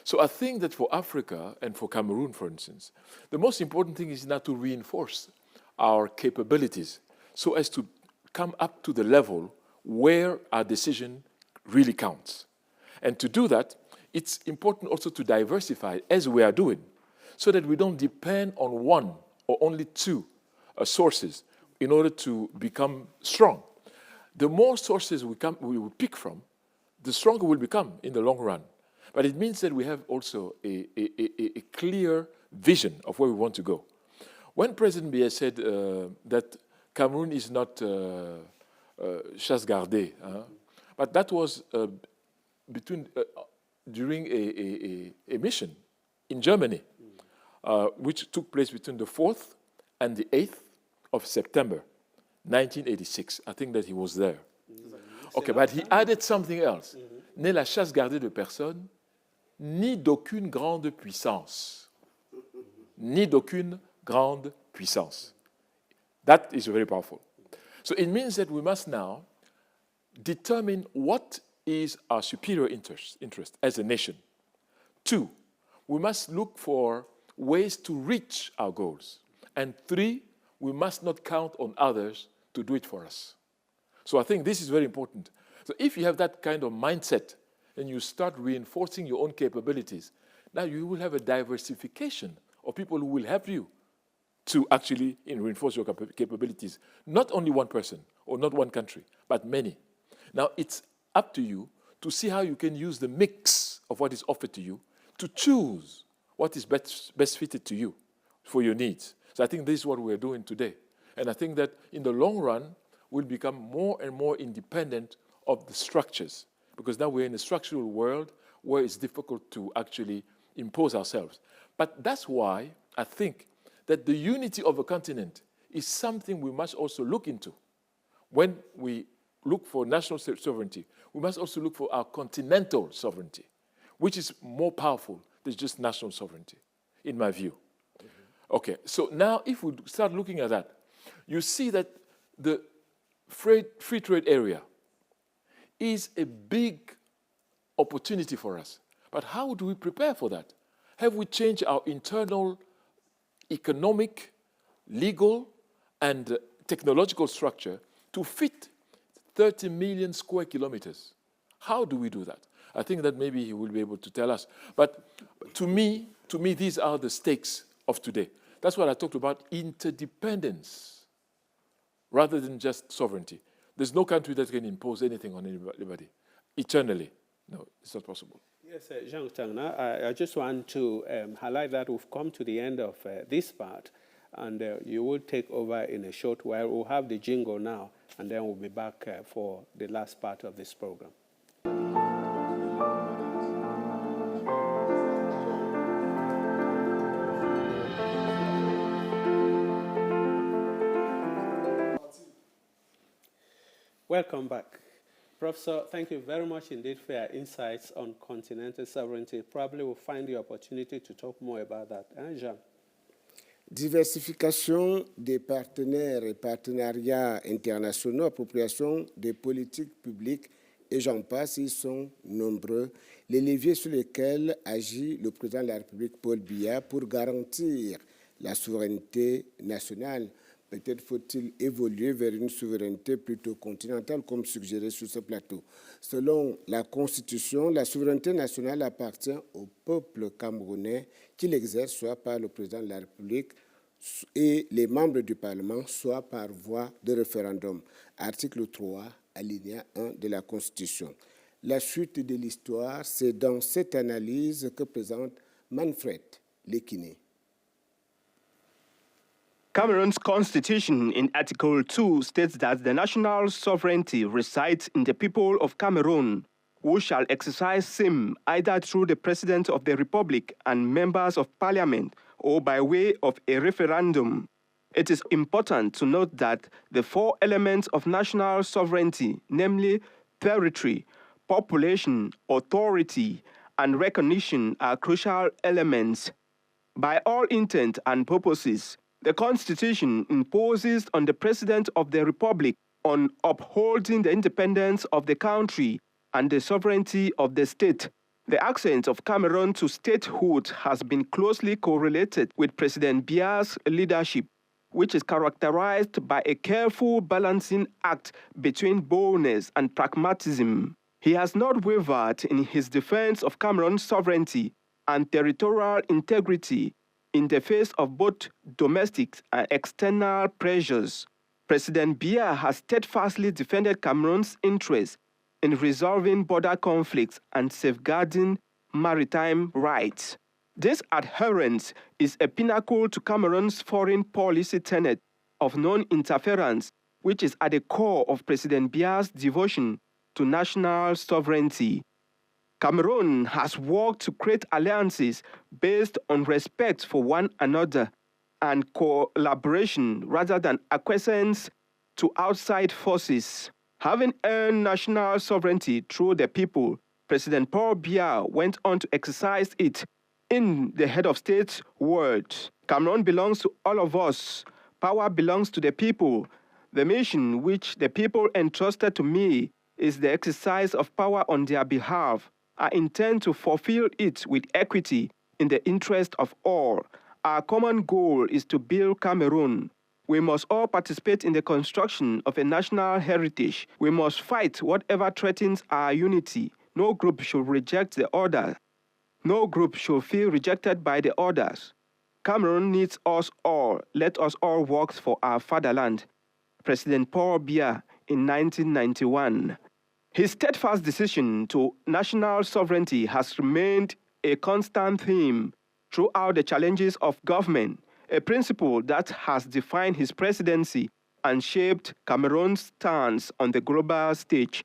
So I think that for Africa and for Cameroon, for instance, the most important thing is now to reinforce our capabilities so as to come up to the level where our decision really counts. And to do that, it's important also to diversify, as we are doing, so that we don't depend on one or only two sources in order to become strong. The more sources we will pick from, the stronger we'll become in the long run. But it means that we have also a clear vision of where we want to go. When President Biya said that Cameroon is not chasse gardée, but that was during a mission in Germany, which took place between the 4th and the 8th of September, 1986. I think that he was there. Okay, but he added something else. N'est la chasse gardée de personne, ni d'aucune grande puissance. Ni d'aucune grande puissance. That is very powerful. So it means that we must now determine what is our superior interest as a nation. 2, we must look for ways to reach our goals. And 3, we must not count on others to do it for us. So I think this is very important. So if you have that kind of mindset and you start reinforcing your own capabilities, now you will have a diversification of people who will help you to actually reinforce your capabilities. Not only one person or not one country, but many. Now it's up to you to see how you can use the mix of what is offered to you to choose what is best fitted to you for your needs. So I think this is what we're doing today. And I think that in the long run, we'll become more and more independent of the structures, because now we're in a structural world where it's difficult to actually impose ourselves. But that's why I think that the unity of a continent is something we must also look into. When we look for national sovereignty, we must also look for our continental sovereignty, which is more powerful than just national sovereignty, in my view. Okay, so now if we start looking at that, you see that the free trade area is a big opportunity for us. But how do we prepare for that? Have we changed our internal economic, legal, and technological structure to fit 30 million square kilometers? How do we do that? I think that maybe he will be able to tell us. But to me, these are the stakes of today. That's what I talked about, interdependence, rather than just sovereignty. There's no country that can impose anything on anybody eternally. No, it's not possible. Yes, Jean Tangna, I just want to highlight that we've come to the end of this part, and you will take over in a short while. We'll have the jingle now, and then we'll be back for the last part of this program. Welcome back. Professor, thank you very much indeed for your insights on continental sovereignty. Probably we'll find the opportunity to talk more about that. Jean? Diversification des partenaires et partenariats internationaux, appropriation des politiques publiques, et j'en passe, ils sont nombreux. Les leviers sur lesquels agit le président de la République, Paul Biya, pour garantir la souveraineté nationale. Peut-être faut-il évoluer vers une souveraineté plutôt continentale, comme suggéré sur ce plateau. Selon la Constitution, la souveraineté nationale appartient au peuple camerounais qui l'exerce soit par le président de la République et les membres du Parlement, soit par voie de référendum. Article 3, alinéa 1 de la Constitution. La suite de l'histoire, c'est dans cette analyse que présente Manfred Lekiné. Cameroon's constitution in Article 2 states that the national sovereignty resides in the people of Cameroon, who shall exercise same either through the President of the Republic and members of Parliament or by way of a referendum. It is important to note that the four elements of national sovereignty, namely territory, population, authority, and recognition, are crucial elements. By all intent and purposes, the Constitution imposes on the President of the Republic on upholding the independence of the country and the sovereignty of the state. The ascent of Cameroon to statehood has been closely correlated with President Biya's leadership, which is characterized by a careful balancing act between boldness and pragmatism. He has not wavered in his defense of Cameroon's sovereignty and territorial integrity in the face of both domestic and external pressures. President Biya has steadfastly defended Cameroon's interests in resolving border conflicts and safeguarding maritime rights. This adherence is a pinnacle to Cameroon's foreign policy tenet of non-interference, which is at the core of President Biya's devotion to national sovereignty. Cameroon has worked to create alliances based on respect for one another and collaboration rather than acquiescence to outside forces. Having earned national sovereignty through the people, President Paul Biya went on to exercise it in the head of state's words. Cameroon belongs to all of us. Power belongs to the people. The mission which the people entrusted to me is the exercise of power on their behalf. I intend to fulfill it with equity in the interest of all. Our common goal is to build Cameroon, We must all participate in the construction of a national heritage. We must fight whatever threatens our unity. No group should reject the order. No group should feel rejected by the others. Cameroon needs us all. Let us all work for our fatherland. President Paul Biya in 1991. His steadfast decision to national sovereignty has remained a constant theme throughout the challenges of government, a principle that has defined his presidency and shaped Cameroon's stance on the global stage.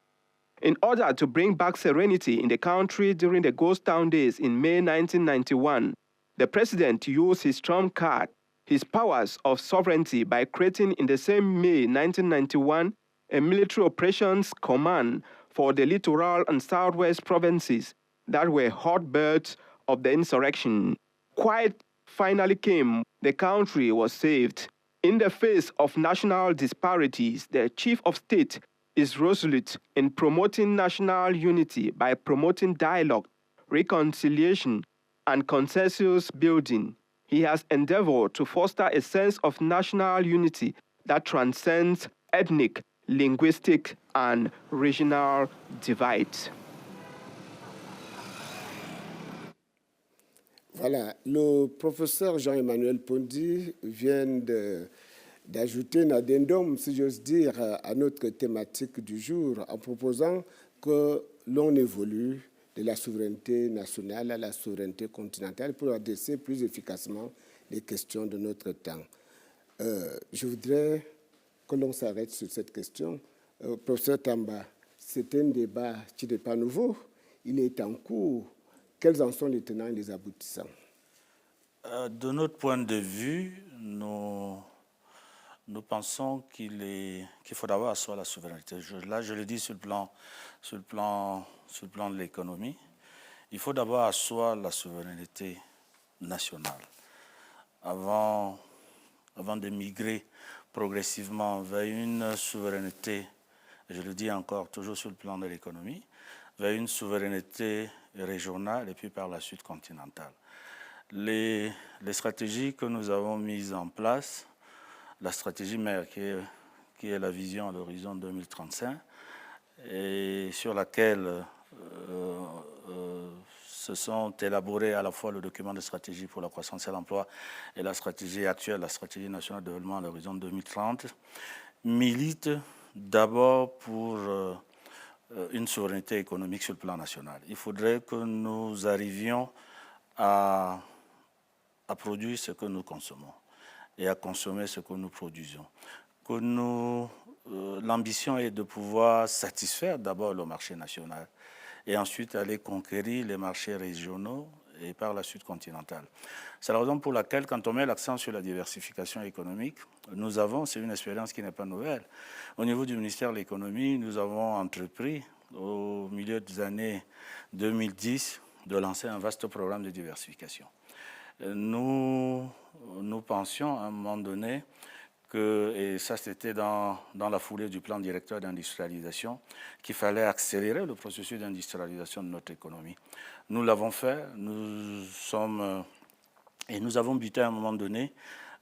In order to bring back serenity in the country during the Ghost Town days in May 1991, the president used his trump card, his powers of sovereignty, by creating in the same May 1991 a military operations command for the littoral and southwest provinces that were hotbeds of the insurrection. Quiet finally came. The country was saved. In the face of national disparities, the chief of state is resolute in promoting national unity by promoting dialogue, reconciliation, and consensus building. He has endeavored to foster a sense of national unity that transcends ethnic, linguistic, and regional divides. Voilà, le professeur Jean-Emmanuel Pondy vient d'ajouter un addendum, si j'ose dire, à notre thématique du jour, en proposant que l'on évolue de la souveraineté nationale à la souveraineté continentale pour adresser plus efficacement les questions de notre temps. Je voudrais que l'on s'arrête sur cette question. Professeur Tamba, c'est un débat qui n'est pas nouveau, il est en cours. Quels en sont les tenants et les aboutissants? De notre point de vue, nous pensons qu'il faut d'abord asseoir la souveraineté. Là, je le dis sur le plan de l'économie. Il faut d'abord asseoir la souveraineté nationale avant de migrer progressivement vers une souveraineté, je le dis encore toujours sur le plan de l'économie, vers une souveraineté régionale et puis par la suite continentale. Les stratégies que nous avons mises en place, la stratégie mère qui est la vision à l'horizon 2035 et sur laquelle se sont élaborés à la fois le document de stratégie pour la croissance et l'emploi et la stratégie actuelle, la stratégie nationale de développement à l'horizon 2030, milite d'abord pour une souveraineté économique sur le plan national. Il faudrait que nous arrivions à produire ce que nous consommons et à consommer ce que nous produisons. L'ambition est de pouvoir satisfaire d'abord le marché national et ensuite aller conquérir les marchés régionaux et par la suite continentale. C'est la raison pour laquelle, quand on met l'accent sur la diversification économique, nous avons, c'est une expérience qui n'est pas nouvelle, au niveau du ministère de l'économie, nous avons entrepris au milieu des années 2010 de lancer un vaste programme de diversification. Nous pensions à un moment donné que, et ça c'était dans la foulée du plan directeur d'industrialisation, qu'il fallait accélérer le processus d'industrialisation de notre économie. Nous l'avons fait, nous avons buté à un moment donné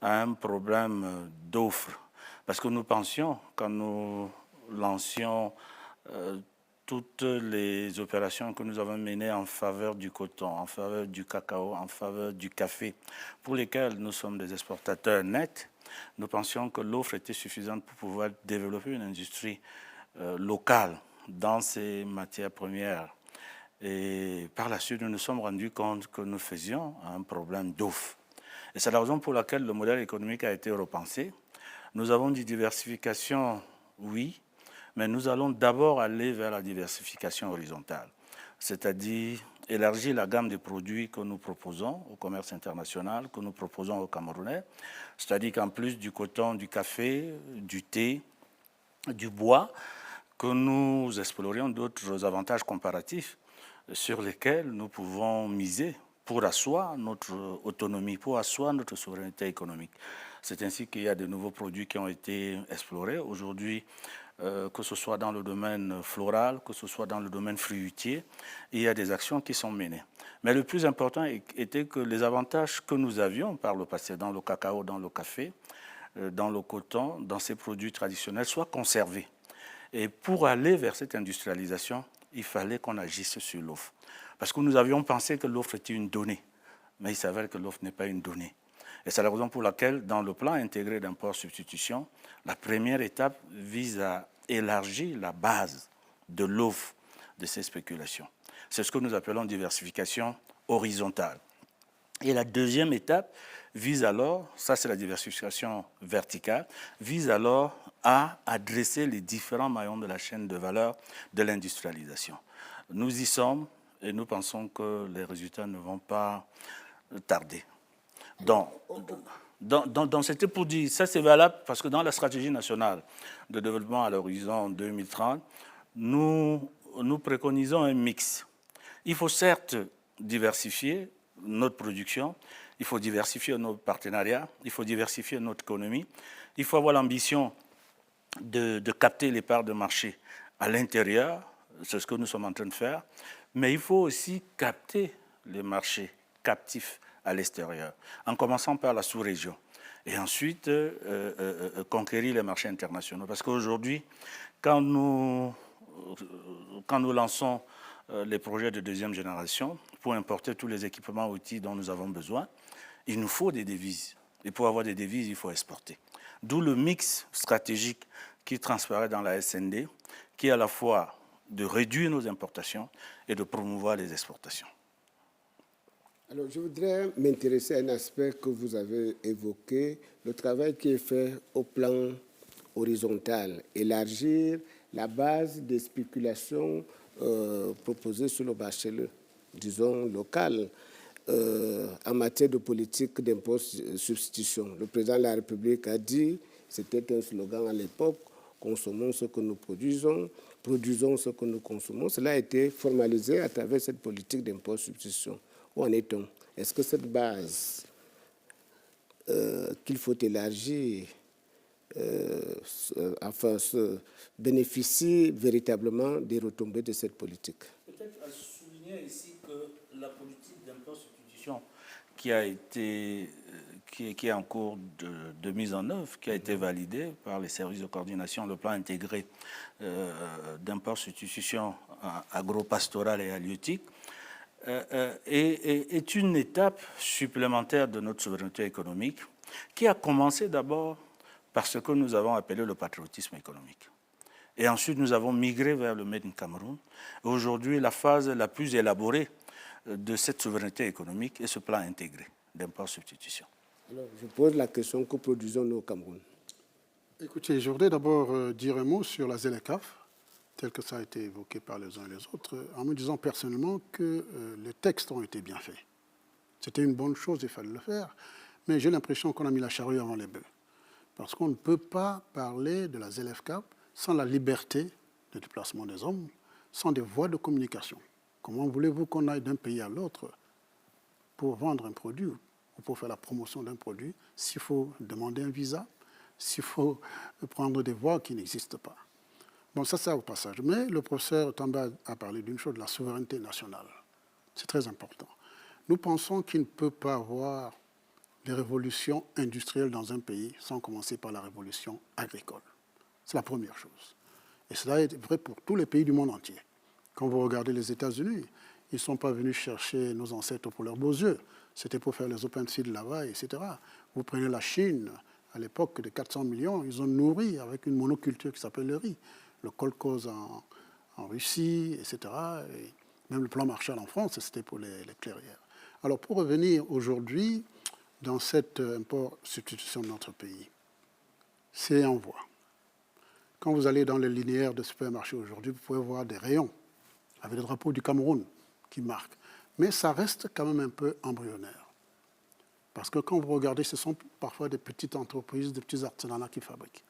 à un problème d'offre. Parce que nous pensions, quand nous lancions toutes les opérations que nous avons menées en faveur du coton, en faveur du cacao, en faveur du café, pour lesquels nous sommes des exportateurs nets, nous pensions que l'offre était suffisante pour pouvoir développer une industrie locale dans ces matières premières. Et par la suite, nous nous sommes rendus compte que nous faisions un problème d'offre. Et c'est la raison pour laquelle le modèle économique a été repensé. Nous avons dit diversification, oui, mais nous allons d'abord aller vers la diversification horizontale, c'est-à-dire élargir la gamme des produits que nous proposons au commerce international, que nous proposons aux Camerounais, c'est-à-dire qu'en plus du coton, du café, du thé, du bois, que nous explorions d'autres avantages comparatifs sur lesquels nous pouvons miser pour asseoir notre autonomie, pour asseoir notre souveraineté économique. C'est ainsi qu'il y a de nouveaux produits qui ont été explorés. Aujourd'hui, que ce soit dans le domaine floral, que ce soit dans le domaine fruitier, il y a des actions qui sont menées. Mais le plus important était que les avantages que nous avions par le passé dans le cacao, dans le café, dans le coton, dans ces produits traditionnels, soit conservés. Et pour aller vers cette industrialisation, il fallait qu'on agisse sur l'offre. Parce que nous avions pensé que l'offre était une donnée, mais il s'avère que l'offre n'est pas une donnée. Et c'est la raison pour laquelle, dans le plan intégré d'import-substitution, la première étape vise à élargir la base de l'offre de ces spéculations. C'est ce que nous appelons diversification horizontale. Et la deuxième étape vise alors, ça c'est la diversification verticale, vise alors à adresser les différents maillons de la chaîne de valeur de l'industrialisation. Nous y sommes et nous pensons que les résultats ne vont pas tarder. Donc c'était pour dire, ça c'est valable parce que dans la stratégie nationale de développement à l'horizon 2030, nous préconisons un mix. Il faut certes diversifier notre production, il faut diversifier nos partenariats, il faut diversifier notre économie, il faut avoir l'ambition de capter les parts de marché à l'intérieur, c'est ce que nous sommes en train de faire, mais il faut aussi capter les marchés captifs à l'extérieur, en commençant par la sous-région, et ensuite conquérir les marchés internationaux. Parce qu'aujourd'hui, quand nous lançons les projets de deuxième génération, pour importer tous les équipements outils dont nous avons besoin, il nous faut des devises. Et pour avoir des devises, il faut exporter. D'où le mix stratégique qui transparaît dans la SND, qui est à la fois de réduire nos importations et de promouvoir les exportations. Alors, je voudrais m'intéresser à un aspect que vous avez évoqué, le travail qui est fait au plan horizontal, élargir la base des spéculations proposées sur le marché, disons, local, en matière de politique d'impôt-substitution. Le président de la République a dit, c'était un slogan à l'époque, consommons ce que nous produisons ce que nous consommons. Cela a été formalisé à travers cette politique d'impôt-substitution. Où en est-on? Est-ce que cette base qu'il faut élargir afin de bénéficier véritablement des retombées de cette politique? Peut-être à souligner ici que la politique d'impôt-substitution qui est en cours de mise en œuvre, qui a été validée par les services de coordination, le plan intégré d'impôt-substitution agro-pastoral et halieutique, est une étape supplémentaire de notre souveraineté économique qui a commencé d'abord par ce que nous avons appelé le patriotisme économique. Et ensuite, nous avons migré vers le Made in Cameroun. Aujourd'hui, la phase la plus élaborée de cette souveraineté économique est ce plan intégré d'impôt-substitution. Alors, je pose la question, que produisons-nous au Cameroun? Écoutez, je voudrais d'abord dire un mot sur la ZLECAf, tel que ça a été évoqué par les uns et les autres, en me disant personnellement que les textes ont été bien faits. C'était une bonne chose, il fallait le faire, mais j'ai l'impression qu'on a mis la charrue avant les bœufs. Parce qu'on ne peut pas parler de la ZLECAf sans la liberté de déplacement des hommes, sans des voies de communication. Comment voulez-vous qu'on aille d'un pays à l'autre pour vendre un produit ou pour faire la promotion d'un produit s'il faut demander un visa, s'il faut prendre des voies qui n'existent pas? Bon, ça au passage. Mais le professeur Tamba a parlé d'une chose, de la souveraineté nationale. C'est très important. Nous pensons qu'il ne peut pas avoir des révolutions industrielles dans un pays sans commencer par la révolution agricole. C'est la première chose. Et cela est vrai pour tous les pays du monde entier. Quand vous regardez les États-Unis, ils ne sont pas venus chercher nos ancêtres pour leurs beaux yeux. C'était pour faire les open fields là-bas, etc. Vous prenez la Chine, à l'époque de 400 millions, ils ont nourri avec une monoculture qui s'appelle le riz. Le kolkhoz en Russie, etc. Et même le plan Marshall en France, c'était pour les clairières. Alors, pour revenir aujourd'hui dans cette import-substitution de notre pays, c'est en voie. Quand vous allez dans les linéaires de supermarchés aujourd'hui, vous pouvez voir des rayons avec le drapeau du Cameroun qui marquent. Mais ça reste quand même un peu embryonnaire. Parce que quand vous regardez, ce sont parfois des petites entreprises, des petits artisanats qui fabriquent.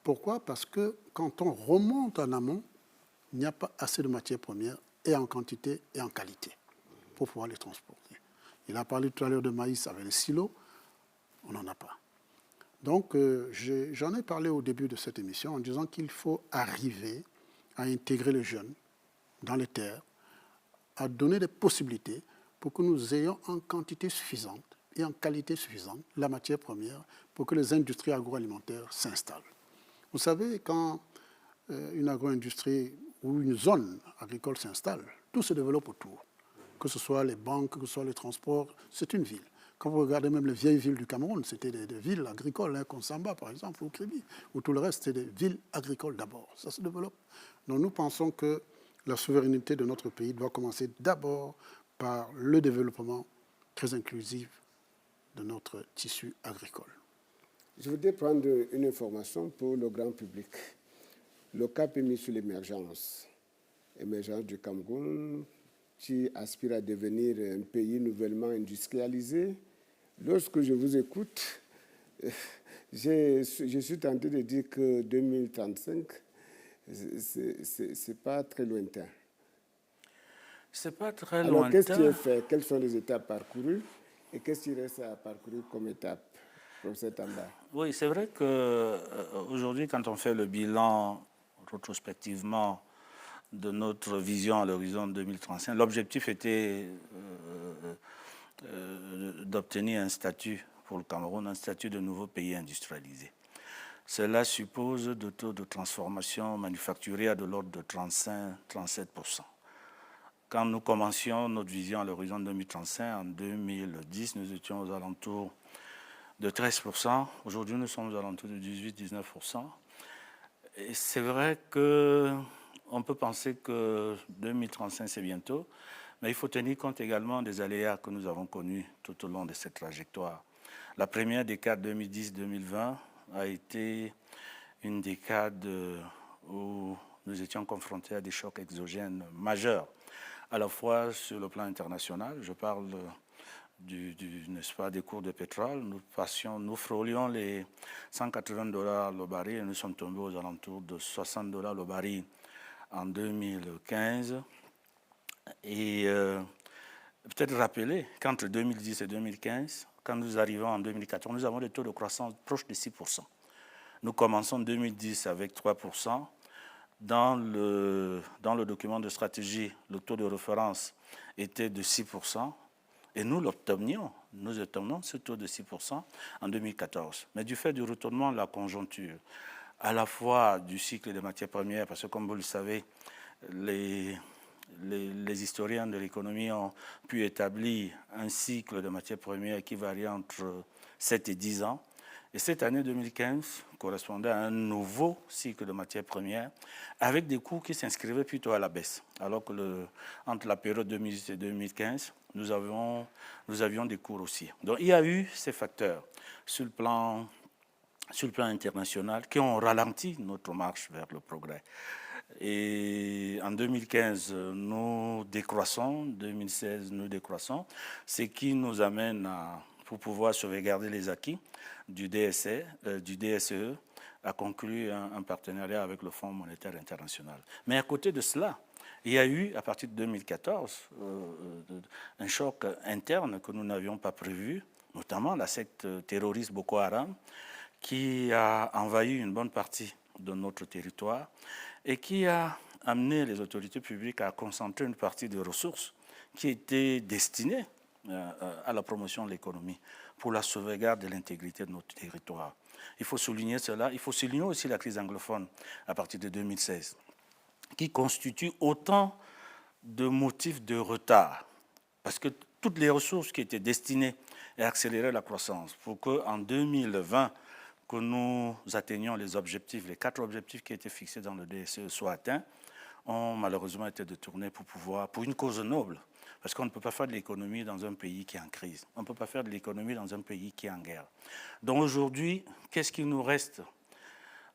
Pourquoi? Parce que quand on remonte en amont, il n'y a pas assez de matières premières, et en quantité et en qualité, pour pouvoir les transporter. Il a parlé tout à l'heure de maïs avec les silos, on n'en a pas. Donc, j'en ai parlé au début de cette émission en disant qu'il faut arriver à intégrer les jeunes dans les terres, à donner des possibilités pour que nous ayons en quantité suffisante et en qualité suffisante la matière première pour que les industries agroalimentaires s'installent. Vous savez, quand une agro-industrie ou une zone agricole s'installe, tout se développe autour. Que ce soit les banques, que ce soit les transports, c'est une ville. Quand vous regardez même les vieilles villes du Cameroun, c'était des villes agricoles, hein, Konsamba par exemple, ou Kribi, ou tout le reste, c'était des villes agricoles d'abord. Ça se développe. Donc nous pensons que la souveraineté de notre pays doit commencer d'abord par le développement très inclusif de notre tissu agricole. Je voudrais prendre une information pour le grand public. Le cap est mis sur l'émergence. Émergence du Cameroun, qui aspire à devenir un pays nouvellement industrialisé. Lorsque je vous écoute, je suis tenté de dire que 2035, ce n'est pas très lointain. C'est pas très Alors, lointain. qu'est-ce qui est fait? Quelles sont les étapes parcourues? Et qu'est-ce qui reste à parcourir comme étape, professeur Tamba? Oui, c'est vrai qu'aujourd'hui, quand on fait le bilan rétrospectivement de notre vision à l'horizon 2035, l'objectif était d'obtenir un statut pour le Cameroun, un statut de nouveau pays industrialisé. Cela suppose des taux de transformation manufacturière de l'ordre de 35-37%. Quand nous commencions notre vision à l'horizon 2035, en 2010, nous étions aux alentours de 13%. Aujourd'hui, nous sommes aux alentours de 18-19%. Et c'est vrai qu'on peut penser que 2035, c'est bientôt, mais il faut tenir compte également des aléas que nous avons connus tout au long de cette trajectoire. La première décade 2010-2020 a été une décade où nous étions confrontés à des chocs exogènes majeurs, à la fois sur le plan international. Je parle n'est-ce pas, des cours de pétrole. Nous frôlions les $180 le baril et nous sommes tombés aux alentours de $60 le baril en 2015. Et peut-être rappeler qu'entre 2010 et 2015, quand nous arrivons en 2014, nous avons des taux de croissance proches de 6%. Nous commençons 2010 avec 3%. Dans le document de stratégie, le taux de référence était de 6%. Et nous obtenions ce taux de 6% en 2014. Mais du fait du retournement de la conjoncture, à la fois du cycle des matières premières, parce que comme vous le savez, les historiens de l'économie ont pu établir un cycle de matières premières qui varie entre 7 et 10 ans. Et cette année 2015 correspondait à un nouveau cycle de matières premières avec des coûts qui s'inscrivaient plutôt à la baisse. Alors que entre la période 2010 et 2015, nous avions des cours aussi. Donc il y a eu ces facteurs sur le plan international qui ont ralenti notre marche vers le progrès. Et en 2015, nous décroissons, 2016, nous décroissons, ce qui nous amène pour pouvoir sauvegarder les acquis du DSE, à conclure un partenariat avec le Fonds monétaire international. Mais à côté de cela, il y a eu, à partir de 2014, un choc interne que nous n'avions pas prévu, notamment la secte terroriste Boko Haram, qui a envahi une bonne partie de notre territoire et qui a amené les autorités publiques à concentrer une partie des ressources qui étaient destinées à la promotion de l'économie, pour la sauvegarde de l'intégrité de notre territoire. Il faut souligner cela. Il faut souligner aussi la crise anglophone à partir de 2016, qui constitue autant de motifs de retard. Parce que toutes les ressources qui étaient destinées à accélérer la croissance, pour qu'en 2020, que nous atteignions les objectifs, les 4 objectifs qui étaient fixés dans le DSE soient atteints, ont malheureusement été détournés pour une cause noble. Parce qu'on ne peut pas faire de l'économie dans un pays qui est en crise. On ne peut pas faire de l'économie dans un pays qui est en guerre. Donc aujourd'hui, qu'est-ce qu'il nous reste?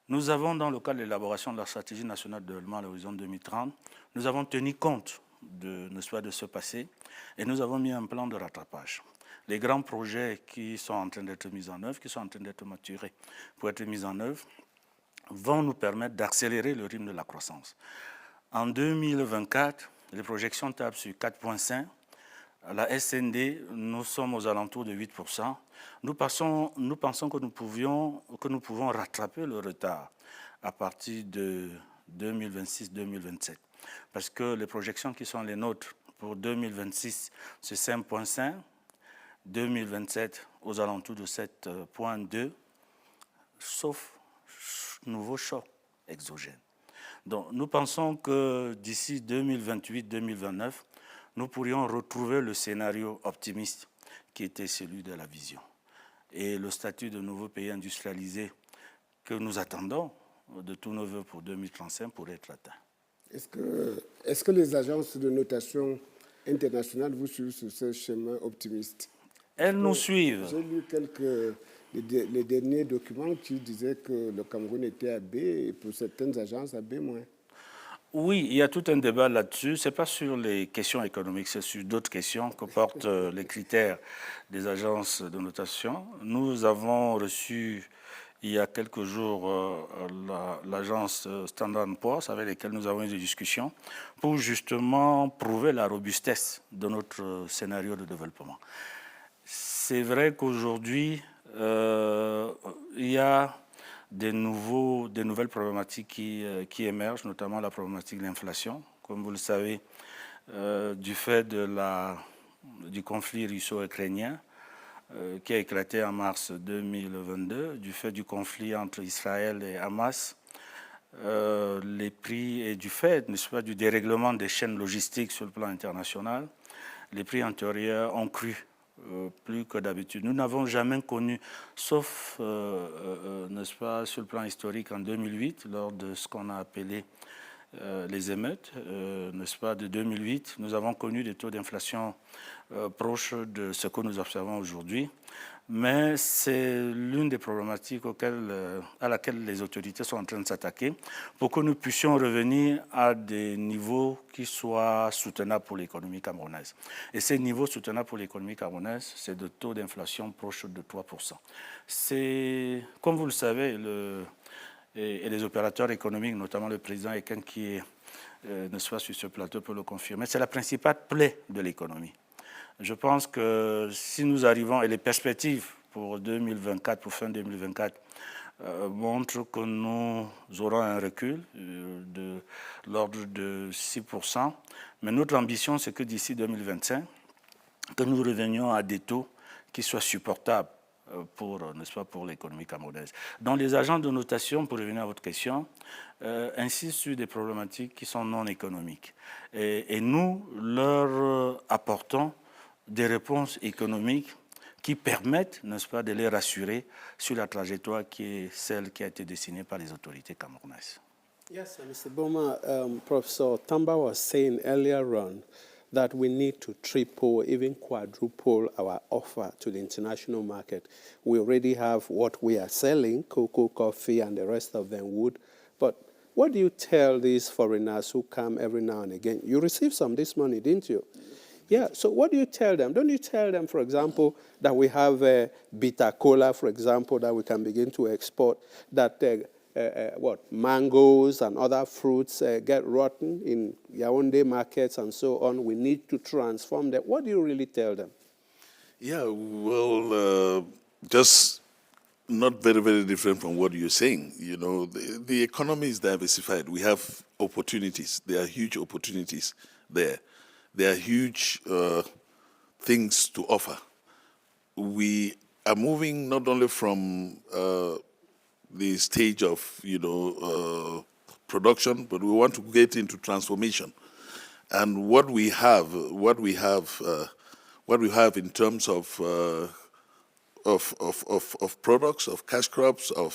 Nous avons, dans le cadre de l'élaboration de la stratégie nationale de développement à l'horizon 2030, nous avons tenu compte de ce passé et nous avons mis un plan de rattrapage. Les grands projets qui sont en train d'être mis en œuvre, qui sont en train d'être maturés pour être mis en œuvre, vont nous permettre d'accélérer le rythme de la croissance. En 2024, les projections tablent sur 4,5. La SND, nous sommes aux alentours de 8%. Nous pensons que nous pouvons rattraper le retard à partir de 2026-2027. Parce que les projections qui sont les nôtres pour 2026, c'est 5,5. 2027 aux alentours de 7,2, sauf nouveau choc exogène. Donc nous pensons que d'ici 2028-2029, nous pourrions retrouver le scénario optimiste qui était celui de la vision. Et le statut de nouveau pays industrialisé que nous attendons de tous nos voeux pour 2035 pourrait être atteint. Est-ce que les agences de notation internationales vous suivent sur ce chemin optimiste? Elles nous suivent. J'ai lu les derniers documents qui disaient que le Cameroun était à B et pour certaines agences à B-. Oui, il y a tout un débat là-dessus. Ce n'est pas sur les questions économiques, c'est sur d'autres questions que portent les critères des agences de notation. Nous avons reçu il y a quelques jours l'agence Standard & Poor's avec laquelle nous avons eu des discussions pour justement prouver la robustesse de notre scénario de développement. C'est vrai qu'aujourd'hui, il y a des nouvelles problématiques qui émergent, notamment la problématique de l'inflation. Comme vous le savez, du fait du conflit russo-ukrainien qui a éclaté en mars 2022, du fait du conflit entre Israël et Hamas, les prix et du fait, n'est-ce pas, du dérèglement des chaînes logistiques sur le plan international, les prix antérieurs ont cru. Plus que d'habitude. Nous n'avons jamais connu, sauf, n'est-ce pas, sur le plan historique en 2008, lors de ce qu'on a appelé les émeutes, n'est-ce pas, de 2008, nous avons connu des taux d'inflation proches de ce que nous observons aujourd'hui. Mais c'est l'une des problématiques à laquelle les autorités sont en train de s'attaquer pour que nous puissions revenir à des niveaux qui soient soutenables pour l'économie camerounaise. Et ces niveaux soutenables pour l'économie camerounaise, c'est de taux d'inflation proches de 3%. C'est, comme vous le savez, et les opérateurs économiques, notamment le président Eken qui est, n'est-ce pas, sur ce plateau peut le confirmer, c'est la principale plaie de l'économie. Je pense que si nous arrivons, et les perspectives pour 2024, pour fin 2024, montrent que nous aurons un recul de l'ordre de 6%. Mais notre ambition, c'est que d'ici 2025, que nous revenions à des taux qui soient supportables n'est-ce pas, pour l'économie camerounaise. Donc les agents de notation, pour revenir à votre question, insistent sur des problématiques qui sont non économiques. Et nous leur apportons des réponses économiques qui permettent, n'est-ce pas, de les rassurer sur la trajectoire qui est celle qui a été dessinée par les autorités camerounaises. Yes, Mr. Boma, Professor Tamba was saying earlier on that we need to triple, even quadruple our offer to the international market. We already have what we are selling, cocoa, coffee, and the rest of them wood. But what do you tell these foreigners who come every now and again? You received some this money, didn't you? Yeah, so what do you tell them? Don't you tell them, for example, that we have bitter cola, for example, that we can begin to export, that mangoes and other fruits get rotten in Yaoundé markets and so on. We need to transform them. What do you really tell them? Yeah, well, just not very, very different from what you're saying. You know, the economy is diversified. We have opportunities. There are huge opportunities there. There are huge things to offer. We are moving not only from the stage of, production, but we want to get into transformation. And what we have in terms of products, of cash crops, of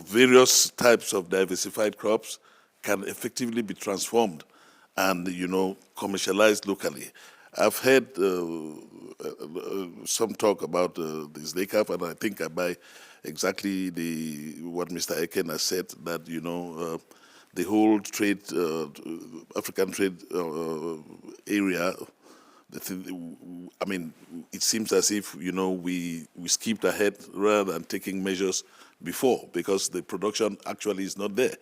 various types of diversified crops can effectively be transformed and, commercialized locally. I've heard some talk about this LACAP, and I think I buy exactly what Mr. Eken has said, that, the whole trade, African trade area, it seems as if, we skipped ahead rather than taking measures before, because the production actually is not there.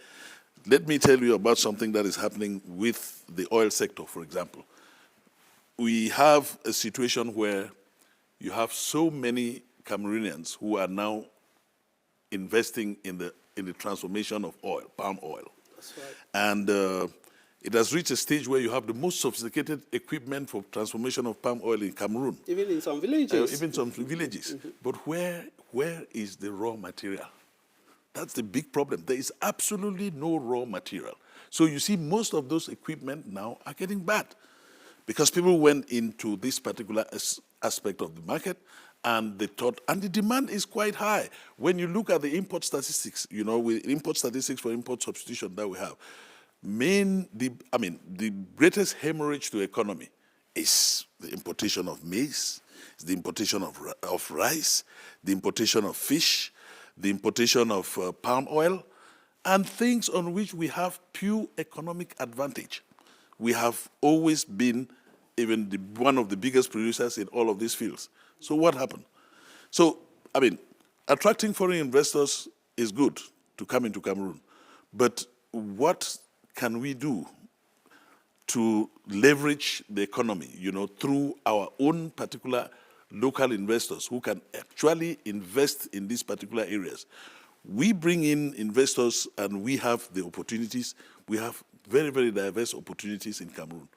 Let me tell you about something that is happening with the oil sector, for example. We have a situation where you have so many Cameroonians who are now investing in the transformation of oil, palm oil. That's right. And It has reached a stage where you have the most sophisticated equipment for transformation of palm oil in Cameroon. Even in some villages. Even some villages. But where is the raw material? That's the big problem. There is absolutely no raw material. So you see, most of those equipment now are getting bad because people went into this particular aspect of the market and they thought, and the demand is quite high. When you look at the import statistics, with import statistics for import substitution that we have, the greatest hemorrhage to economy is the importation of maize, the importation of rice, the importation of fish, the importation of palm oil, and things on which we have pure economic advantage. We have always been even one of the biggest producers in all of these fields. So what happened? So, attracting foreign investors is good to come into Cameroon, but what can we do to leverage the economy, through our own particular local investors who can actually invest in these particular areas? We bring in investors and we have the opportunities. We have very, very diverse opportunities in Cameroon.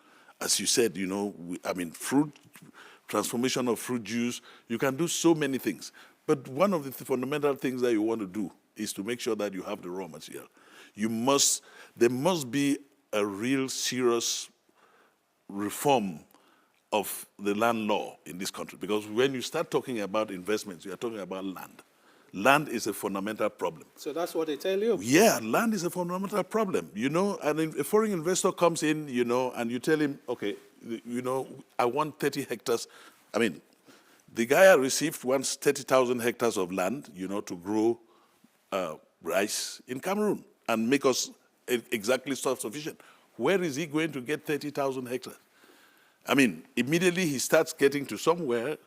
As you said, fruit, transformation of fruit juice, you can do so many things. But one of the fundamental things that you want to do is to make sure that you have the raw material. There must be a real serious reform of the land law in this country, because when you start talking about investments, you are talking about land. Land is a fundamental problem. So that's what they tell you? Yeah, land is a fundamental problem, and a foreign investor comes in, and you tell him, okay, I want 30 hectares. The guy received once 30,000 hectares of land, to grow rice in Cameroon and make us exactly self-sufficient. Where is he going to get 30,000 hectares? Immediately he starts getting to somewhere.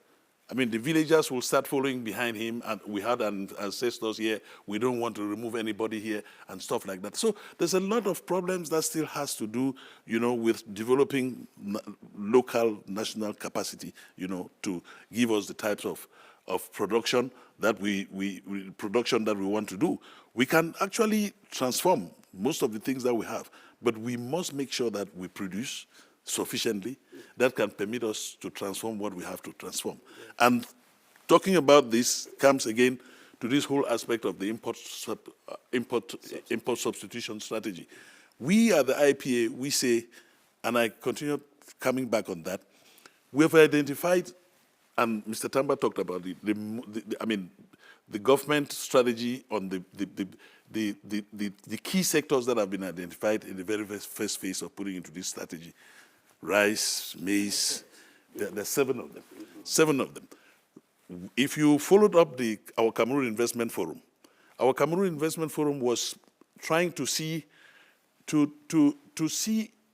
The villagers will start following behind him, and we had ancestors here. We don't want to remove anybody here and stuff like that. So there's a lot of problems that still has to do, with developing local, national capacity, to give us the types of production that we want to do. We can actually transform most of the things that we have, but we must make sure that we produce sufficiently that can permit us to transform what we have to transform. And talking about this comes again to this whole aspect of the import substitution strategy. We at the IPA, we say, and I continue coming back on that, we have identified, and Mr. Tamba talked about it, the government strategy on the key sectors that have been identified in the very first phase of putting into this strategy. Rice, maize, there are 7 of them. 7 of them. If you followed up our Cameroon Investment Forum, our Cameroon Investment Forum was trying to see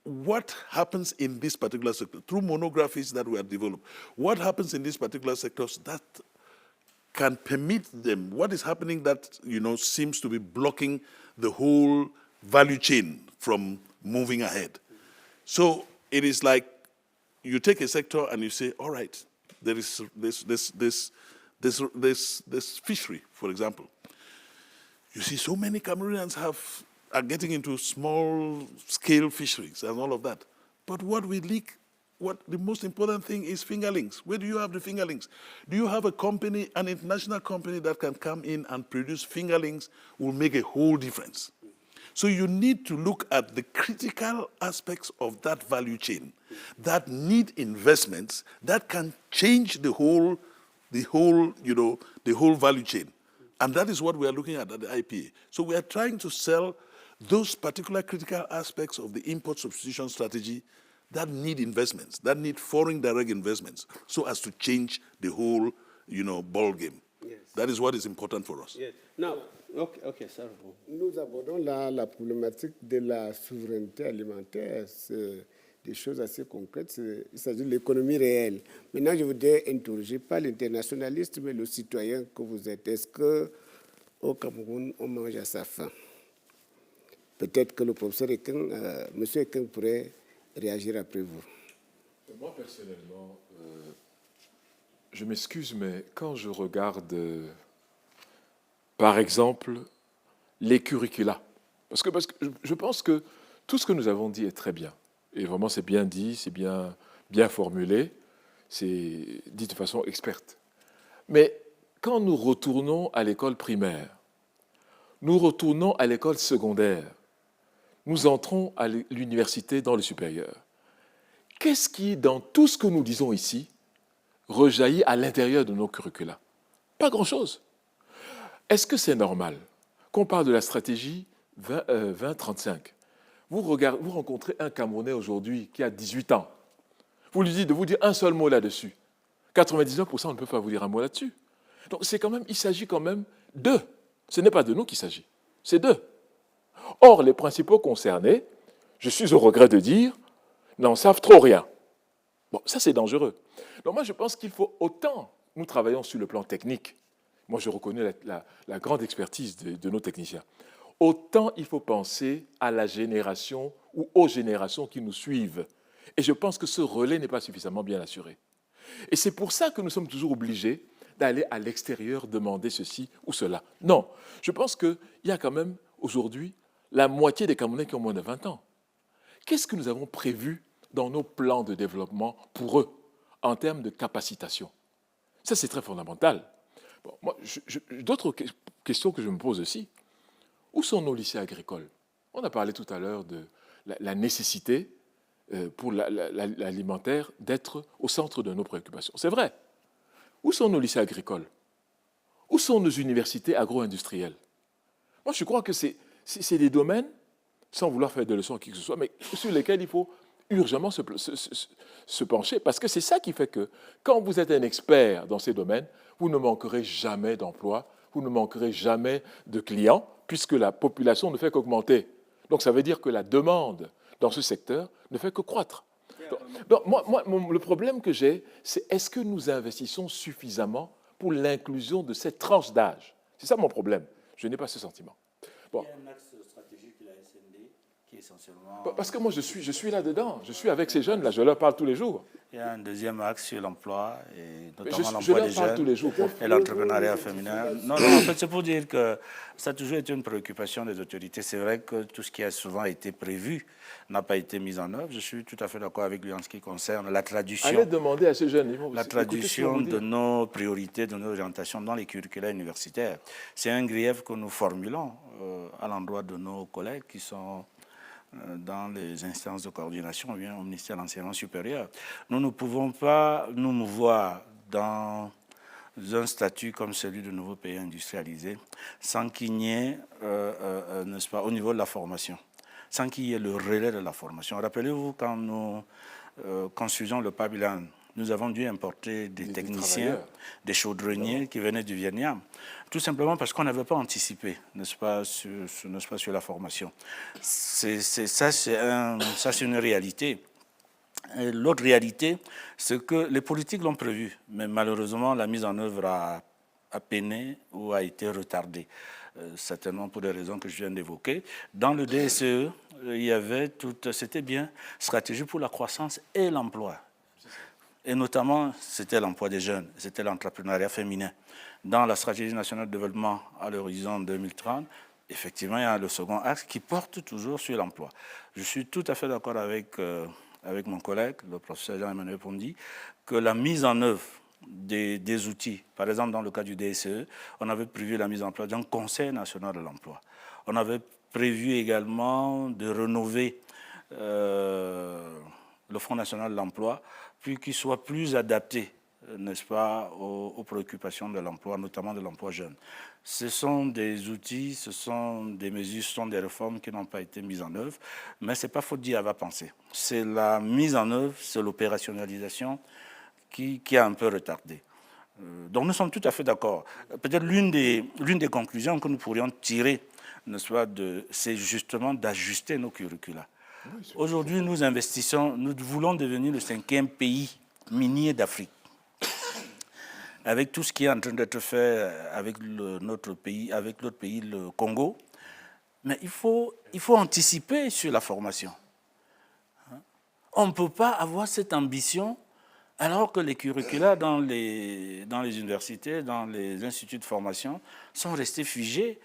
what happens in this particular sector through monographies that were developed. What happens in these particular sectors that can permit them, what is happening that seems to be blocking the whole value chain from moving ahead. So it is like you take a sector and you say, all right, there is this fishery, for example. You see, so many Cameroonians are getting into small-scale fisheries and all of that. But the most important thing is fingerlings. Where do you have the fingerlings? Do you have a company, an international company that can come in and produce fingerlings will make a whole difference? So you need to look at the critical aspects of that value chain that need investments that can change the whole value chain. And that is what we are looking at the IPA. So we are trying to sell those particular critical aspects of the import substitution strategy that need investments, that need foreign direct investments, so as to change the whole, ball game. Yes. That is what is important for us. Yes. Now, okay, sorry. Nous abordons la problématique de la souveraineté alimentaire. C'est des choses assez concrètes. Il s'agit de l'économie réelle. Maintenant, je voudrais interroger pas l'internationaliste, mais le citoyen que vous êtes. Est-ce qu'au Cameroun, on mange à sa faim? Peut-être que le professeur Ekeng, M. Ekeng pourrait réagir après vous. Moi, personnellement, je m'excuse, mais quand je regarde, par exemple, les curricula, parce que je pense que Tout ce que nous avons dit est très bien. Et vraiment, c'est bien dit, c'est bien formulé, c'est dit de façon experte. Mais quand nous retournons à l'école primaire, nous retournons à l'école secondaire, nous entrons à l'université dans le supérieur, qu'est-ce qui, dans tout ce que nous disons ici, rejaillit à l'intérieur de nos curricula? Pas grand-chose. Est-ce que c'est normal qu'on parle de la stratégie 2035? Vous rencontrez un Camerounais aujourd'hui qui a 18 ans. Vous lui dites de vous dire un seul mot là-dessus. 99% ne peut pas vous dire un mot là-dessus. Donc il s'agit quand même d'eux. Ce n'est pas de nous qu'il s'agit, c'est d'eux. Or, les principaux concernés, je suis au regret de dire, n'en savent trop rien. Bon, ça c'est dangereux. Donc moi je pense qu'il faut autant, nous travaillons sur le plan technique, moi je reconnais la grande expertise de nos techniciens, autant il faut penser à la génération ou aux générations qui nous suivent. Et je pense que ce relais n'est pas suffisamment bien assuré. Et c'est pour ça que nous sommes toujours obligés d'aller à l'extérieur demander ceci ou cela. Non, je pense qu'il y a quand même aujourd'hui la moitié des Camerounais qui ont moins de 20 ans. Qu'est-ce que nous avons prévu dans nos plans de développement pour eux en termes de capacitation? Ça, c'est très fondamental. Bon, moi, d'autres questions que je me pose aussi. Où sont nos lycées agricoles? On a parlé tout à l'heure de la nécessité pour l'alimentaire d'être au centre de nos préoccupations. C'est vrai. Où sont nos lycées agricoles? Où sont nos universités agro-industrielles? Moi, je crois que c'est des domaines, sans vouloir faire de leçons à qui que ce soit, mais sur lesquels il faut urgemment se pencher, parce que c'est ça qui fait que quand vous êtes un expert dans ces domaines, vous ne manquerez jamais d'emplois, vous ne manquerez jamais de clients, puisque la population ne fait qu'augmenter. Donc ça veut dire que la demande dans ce secteur ne fait que croître. Donc le problème que j'ai, c'est est-ce que nous investissons suffisamment pour l'inclusion de cette tranche d'âge? C'est ça mon problème. Je n'ai pas ce sentiment. Bon. Il y a un axe stratégique de la SND qui est essentiellement... Parce que moi, je suis là-dedans. Je suis avec ces jeunes-là. Je leur parle tous les jours. Il y a un deuxième axe sur l'emploi, et notamment je l'emploi leur des parle jeunes tous les jours. et l'entrepreneuriat féminin. Non, en fait, c'est pour dire que ça a toujours été une préoccupation des autorités. C'est vrai que tout ce qui a souvent été prévu n'a pas été mis en œuvre. Je suis tout à fait d'accord avec lui en ce qui concerne la traduction. Allez demander à ces jeunes. La traduction de nos priorités, de nos orientations dans les curricula universitaires. C'est un grief que nous formulons à l'endroit de nos collègues qui sont dans les instances de coordination ou bien au ministère de l'Enseignement supérieur. Nous ne pouvons pas nous mouvoir dans un statut comme celui de nouveau pays industrialisé sans qu'il n'y ait, n'est-ce pas, au niveau de la formation, sans qu'il y ait le relais de la formation. Rappelez-vous, quand nous construisons le Pabilan, nous avons dû importer des techniciens, des chaudronniers qui venaient du Vietnam, tout simplement parce qu'on n'avait pas anticipé, n'est-ce pas, sur la formation. Ça, c'est une réalité. L'autre réalité, c'est que les politiques l'ont prévu, mais malheureusement, la mise en œuvre a peiné ou a été retardée. Certainement pour des raisons que je viens d'évoquer. Dans le DSE, il y avait c'était bien, stratégie pour la croissance et l'emploi. Et notamment, c'était l'emploi des jeunes, c'était l'entrepreneuriat féminin. Dans la stratégie nationale de développement à l'horizon 2030, effectivement, il y a le second axe qui porte toujours sur l'emploi. Je suis tout à fait d'accord avec mon collègue, le professeur Jean-Emmanuel Pondy, que la mise en œuvre des outils, par exemple dans le cas du DSE, on avait prévu la mise en place d'un Conseil national de l'emploi. On avait prévu également de rénover le Fonds national de l'emploi, puis qu'il soit plus adapté, n'est-ce pas, aux préoccupations de l'emploi, notamment de l'emploi jeune. Ce sont des outils, ce sont des mesures, ce sont des réformes qui n'ont pas été mises en œuvre, mais ce n'est pas faute d'y avoir pensé. C'est la mise en œuvre, c'est l'opérationnalisation qui a un peu retardé. Donc nous sommes tout à fait d'accord. Peut-être l'une des conclusions que nous pourrions tirer, n'est-ce pas, c'est justement d'ajuster nos curricula. Aujourd'hui, nous investissons, nous voulons devenir le 5e pays minier d'Afrique. Avec tout ce qui est en train d'être fait avec notre pays, avec l'autre pays, le Congo. Mais il faut anticiper sur la formation. On ne peut pas avoir cette ambition alors que les curricula dans les universités, dans les instituts de formation, sont restés figés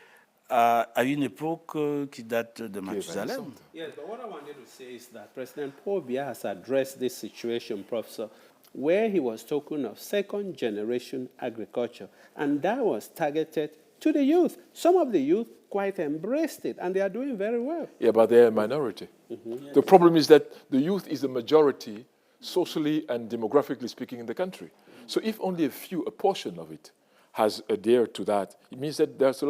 à une époque qui date de Mathusalem. Yes, but what I wanted to say is that President Paul Biya has addressed this situation, Professor, where he was talking of second-generation agriculture, and that was targeted to the youth. Some of the youth quite embraced it, and they are doing very well. Yeah, but they're a minority. The problem is that the youth is a majority, socially and demographically speaking, in the country. So if only a portion of it has adhered to that, it means that there's a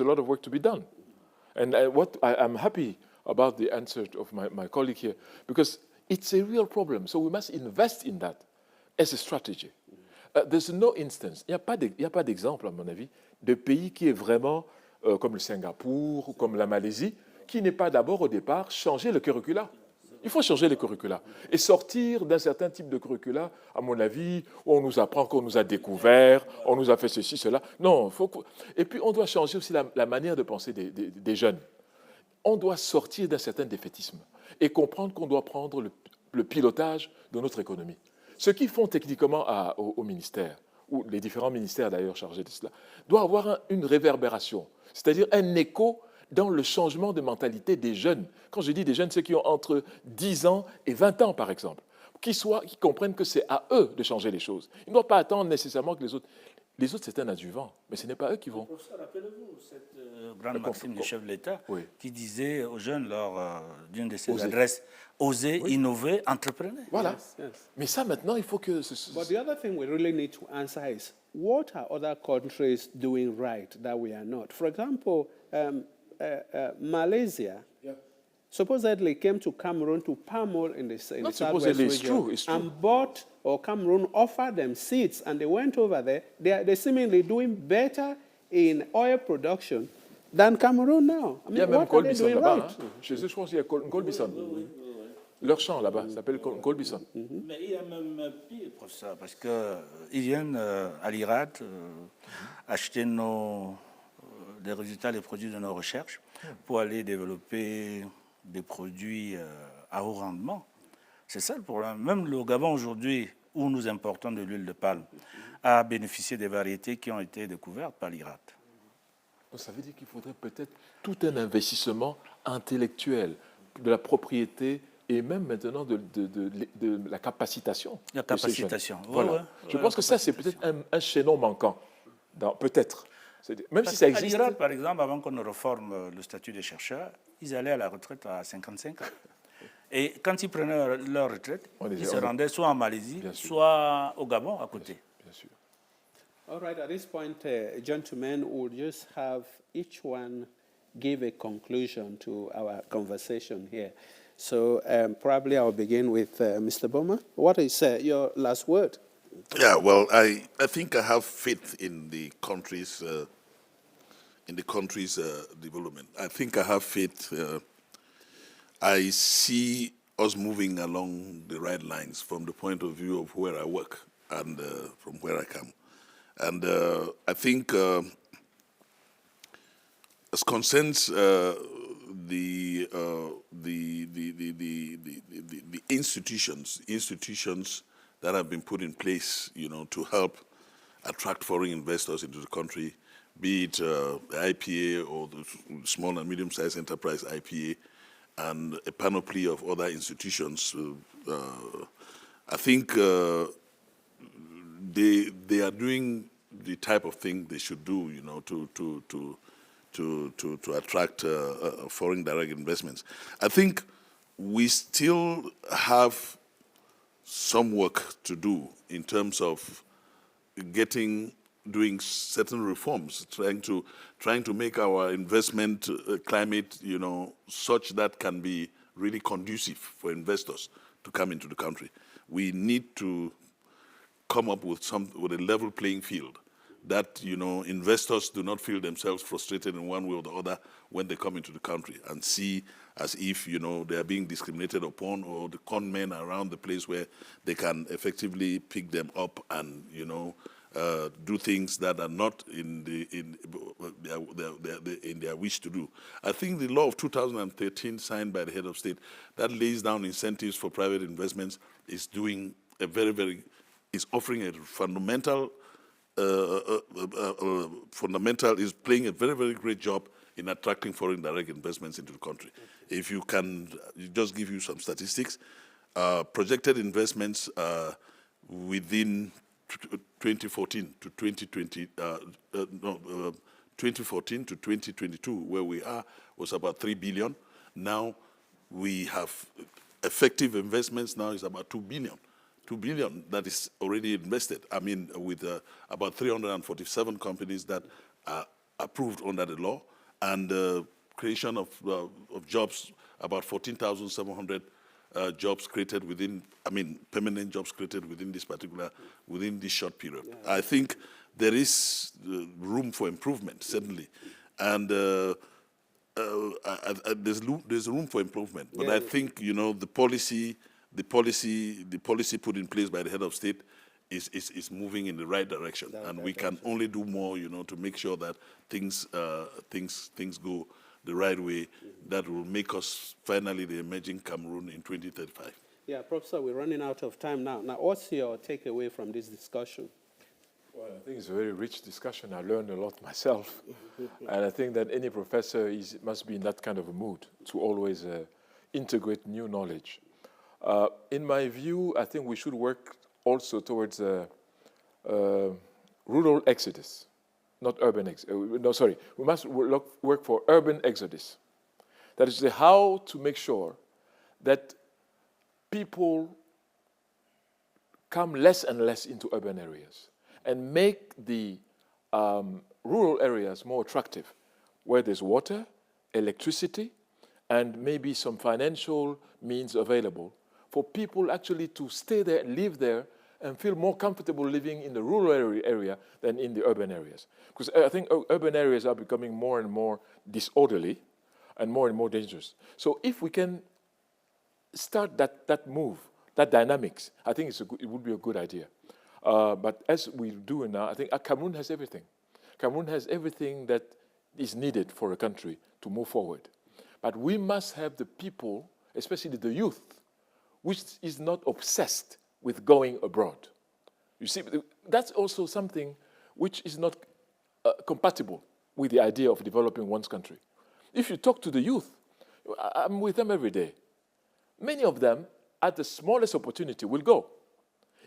lot of work to be done. And I'm happy about the answer of my colleague here, because it's a real problem. So we must invest in that as a strategy. There's no instance, il n'y a pas d'exemple, à mon avis, de pays qui est vraiment comme le Singapour ou comme la Malaisie, qui n'est pas d'abord au départ changer le curricula. Il faut changer les curricula et sortir d'un certain type de curricula, à mon avis, où on nous apprend qu'on nous a découvert, on nous a fait ceci, cela. Non, et puis on doit changer aussi la manière de penser des jeunes. On doit sortir d'un certain défaitisme et comprendre qu'on doit prendre le pilotage de notre économie. Ce qu'ils font techniquement au ministère, ou les différents ministères d'ailleurs chargés de cela, doit avoir une réverbération, c'est-à-dire un écho dans le changement de mentalité des jeunes. Quand je dis des jeunes, ceux qui ont entre 10 ans et 20 ans, par exemple, qui comprennent que c'est à eux de changer les choses. Ils ne doivent pas attendre nécessairement que les autres... Les autres, c'est un adjuvant, mais ce n'est pas eux qui vont... Professeur, rappelez-vous cette grande maxime du chef de l'État qui disait aux jeunes lors d'une de ses adresses, osez, innover, entreprenez. Voilà. Yes. Mais ça, maintenant, il faut que... But the other thing we really need to answer is, what are other countries doing right that we are not? For example, Malaysia supposedly came to Cameroon to palm oil in the Not southwest supposedly, region it's true. and bought, or Cameroon offered them seeds, and they went over there. They're seemingly doing better in oil production than Cameroon now. I mean, Il y a même what are they Colbison doing là-bas. right? Hein. Chez eux, je pense qu'il y a Colbison. Leur champ là-bas s'appelle Colbison. Mais il y a même pire, professeur, parce qu'ils viennent à l'IRAD acheter des résultats des produits de nos recherches pour aller développer des produits à haut rendement. C'est ça le problème. Même le Gabon aujourd'hui, où nous importons de l'huile de palme, a bénéficié des variétés qui ont été découvertes par l'IRAD. Ça veut dire qu'il faudrait peut-être tout un investissement intellectuel, de la propriété et même maintenant de la capacitation. La capacitation. Voilà. Je pense que ça, c'est peut-être un chaînon manquant. Peut-être. Même si ça existe. À l'IRAD, par exemple, avant qu'on ne réforme le statut des chercheurs, ils allaient à la retraite à 55 ans. Et quand ils prenaient leur retraite, ils se rendaient soit en Malaisie, soit au Gabon, à côté. Bien sûr. All right, at this point, gentlemen, we'll just have each one give a conclusion to our conversation here. So probably I'll begin with Mr. Boma. What is your last word? Yeah, well, I think I have faith in the country's development. I think I have faith. I see us moving along the right lines from the point of view of where I work and from where I come. And I think as concerns the institutions that have been put in place, to help attract foreign investors into the country, be it the IPA or the small and medium-sized enterprise IPA, and a panoply of other institutions. I think they are doing the type of thing they should do, to attract foreign direct investments. I think we still have some work to do in terms of doing certain reforms, trying to make our investment climate, such that can be really conducive for investors to come into the country. We need to come up with a level playing field that, investors do not feel themselves frustrated in one way or the other when they come into the country and see as if, they are being discriminated upon, or the con men around the place where they can effectively pick them up and, do things that are not in their wish to do. I think the law of 2013, signed by the head of state, that lays down incentives for private investments, is doing is offering a fundamental, is playing a very, very great job in attracting foreign direct investments into the country. If you can, just give you some statistics, projected investments within 2014 to 2020, 2014 to 2022, where we are, was about 3 billion. Now we have effective investments now is about 2 billion. 2 billion that is already invested. I mean, with about 347 companies that are approved under the law, and creation of jobs, about 14,700 jobs created within, I mean, permanent jobs created within this short period. Yeah. I think there is room for improvement, certainly, and there's room for improvement. But I think, you know, the policy put in place by the head of state is moving in the right direction, and we can only do more, you know, to make sure that things go the right way. That will make us finally the emerging Cameroon in 2035. Yeah, Professor, we're running out of time now. Now, what's your takeaway from this discussion? Well, I think it's a very rich discussion. I learned a lot myself. And I think that any professor must be in that kind of a mood to always integrate new knowledge. In my view, I think we should work also towards rural exodus, not urban exodus. We must work for urban exodus. That is how to make sure that people come less and less into urban areas and make the rural areas more attractive, where there's water, electricity, and maybe some financial means available for people actually to stay there and live there and feel more comfortable living in the rural area than in the urban areas. Because I think urban areas are becoming more and more disorderly and more dangerous. So if we can start that move, that dynamics, I think it would be a good idea. But as we do now, I think Cameroon has everything. Cameroon has everything that is needed for a country to move forward. But we must have the people, especially the youth, which is not obsessed with going abroad. You see, that's also something which is not compatible with the idea of developing one's country. If you talk to the youth, I'm with them every day. Many of them, at the smallest opportunity, will go,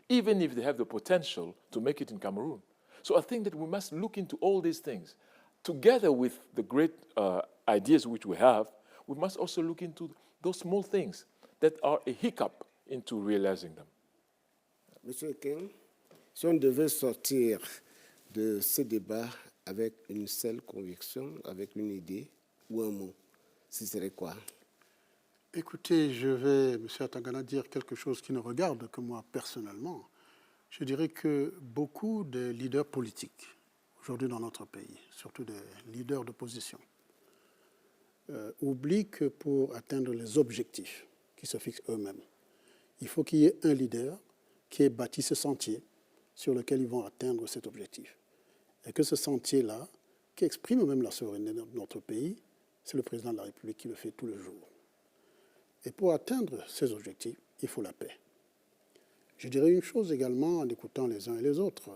even if they have the potential to make it in Cameroon. So I think that we must look into all these things. Together with the great ideas which we have, we must also look into those small things that are a hiccup into realizing them. Monsieur King, si on devait sortir de ce débat avec une seule conviction, avec une idée ou un mot, ce serait quoi? Écoutez, je vais, M. Atangana, dire quelque chose qui ne regarde que moi personnellement. Je dirais que beaucoup de leaders politiques, aujourd'hui dans notre pays, surtout des leaders d'opposition, oublient que pour atteindre les objectifs qui se fixent eux-mêmes, il faut qu'il y ait un leader qui ait bâti ce sentier sur lequel ils vont atteindre cet objectif. Et que ce sentier-là, qui exprime même la souveraineté de notre pays, c'est le président de la République qui le fait tous les jours. Et pour atteindre ces objectifs, il faut la paix. Je dirais une chose également en écoutant les uns et les autres.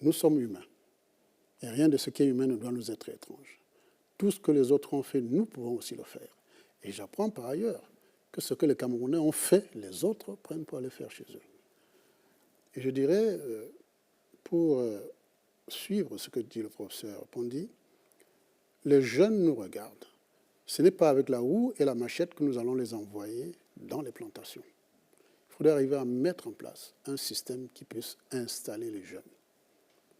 Nous sommes humains. Et rien de ce qui est humain ne doit nous être étrange. Tout ce que les autres ont fait, nous pouvons aussi le faire. Et j'apprends par ailleurs que ce que les Camerounais ont fait, les autres prennent pour aller faire chez eux. Et je dirais, pour suivre ce que dit le professeur Pondi, les jeunes nous regardent. Ce n'est pas avec la houe et la machette que nous allons les envoyer dans les plantations. Il faudrait arriver à mettre en place un système qui puisse installer les jeunes.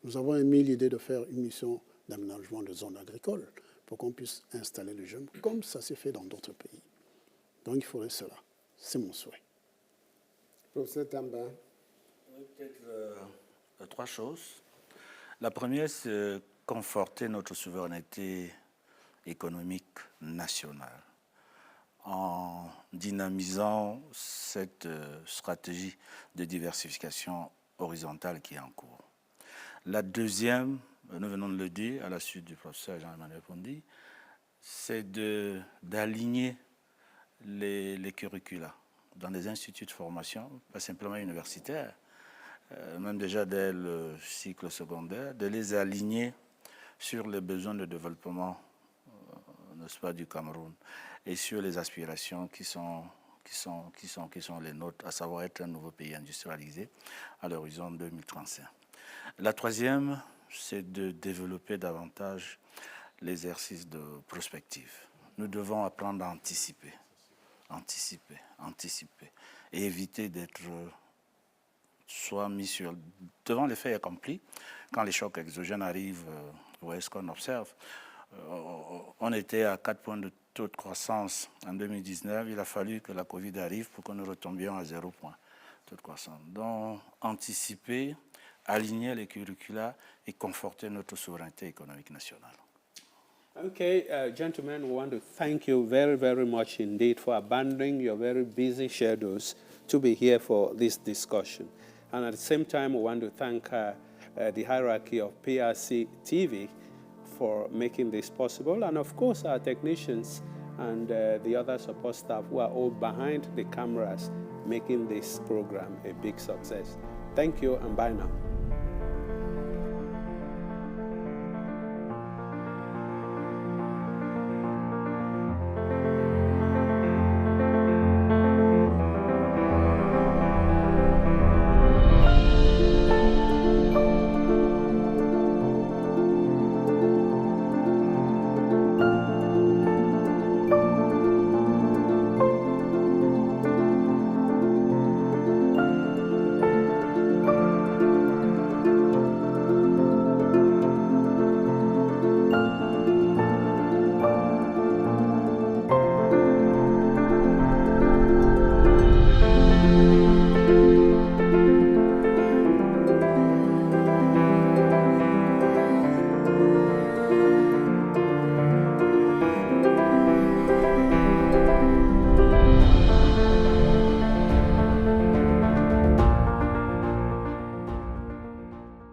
Nous avons émis l'idée de faire une mission d'aménagement de zones agricoles pour qu'on puisse installer les jeunes, comme ça s'est fait dans d'autres pays. Donc il faudrait cela. C'est mon souhait. Professeur Tamba. Oui, peut-être trois choses. La première, c'est conforter notre souveraineté économique nationale en dynamisant cette stratégie de diversification horizontale qui est en cours. La deuxième, nous venons de le dire à la suite du professeur Jean-Emmanuel Pondi, c'est d'aligner les curricula dans les instituts de formation, pas simplement universitaires, même déjà dès le cycle secondaire, de les aligner sur les besoins de développement, n'est-ce pas, du Cameroun et sur les aspirations qui sont les nôtres, à savoir être un nouveau pays industrialisé à l'horizon 2035. La troisième, c'est de développer davantage l'exercice de prospective. Nous devons apprendre à anticiper et éviter d'être soit mis devant les faits accomplis. Quand les chocs exogènes arrivent, vous voyez ce qu'on observe. On était à 4 points de taux de croissance en 2019. Il a fallu que la Covid arrive pour que nous retombions à 0 point de taux de croissance. Donc, anticiper, aligner les curricula et conforter notre souveraineté économique nationale. Okay, gentlemen, we want to thank you very, very much indeed for abandoning your very busy schedules to be here for this discussion. And at the same time, we want to thank the hierarchy of PRC TV for making this possible, and of course our technicians and the other support staff who are all behind the cameras making this program a big success. Thank you and bye now.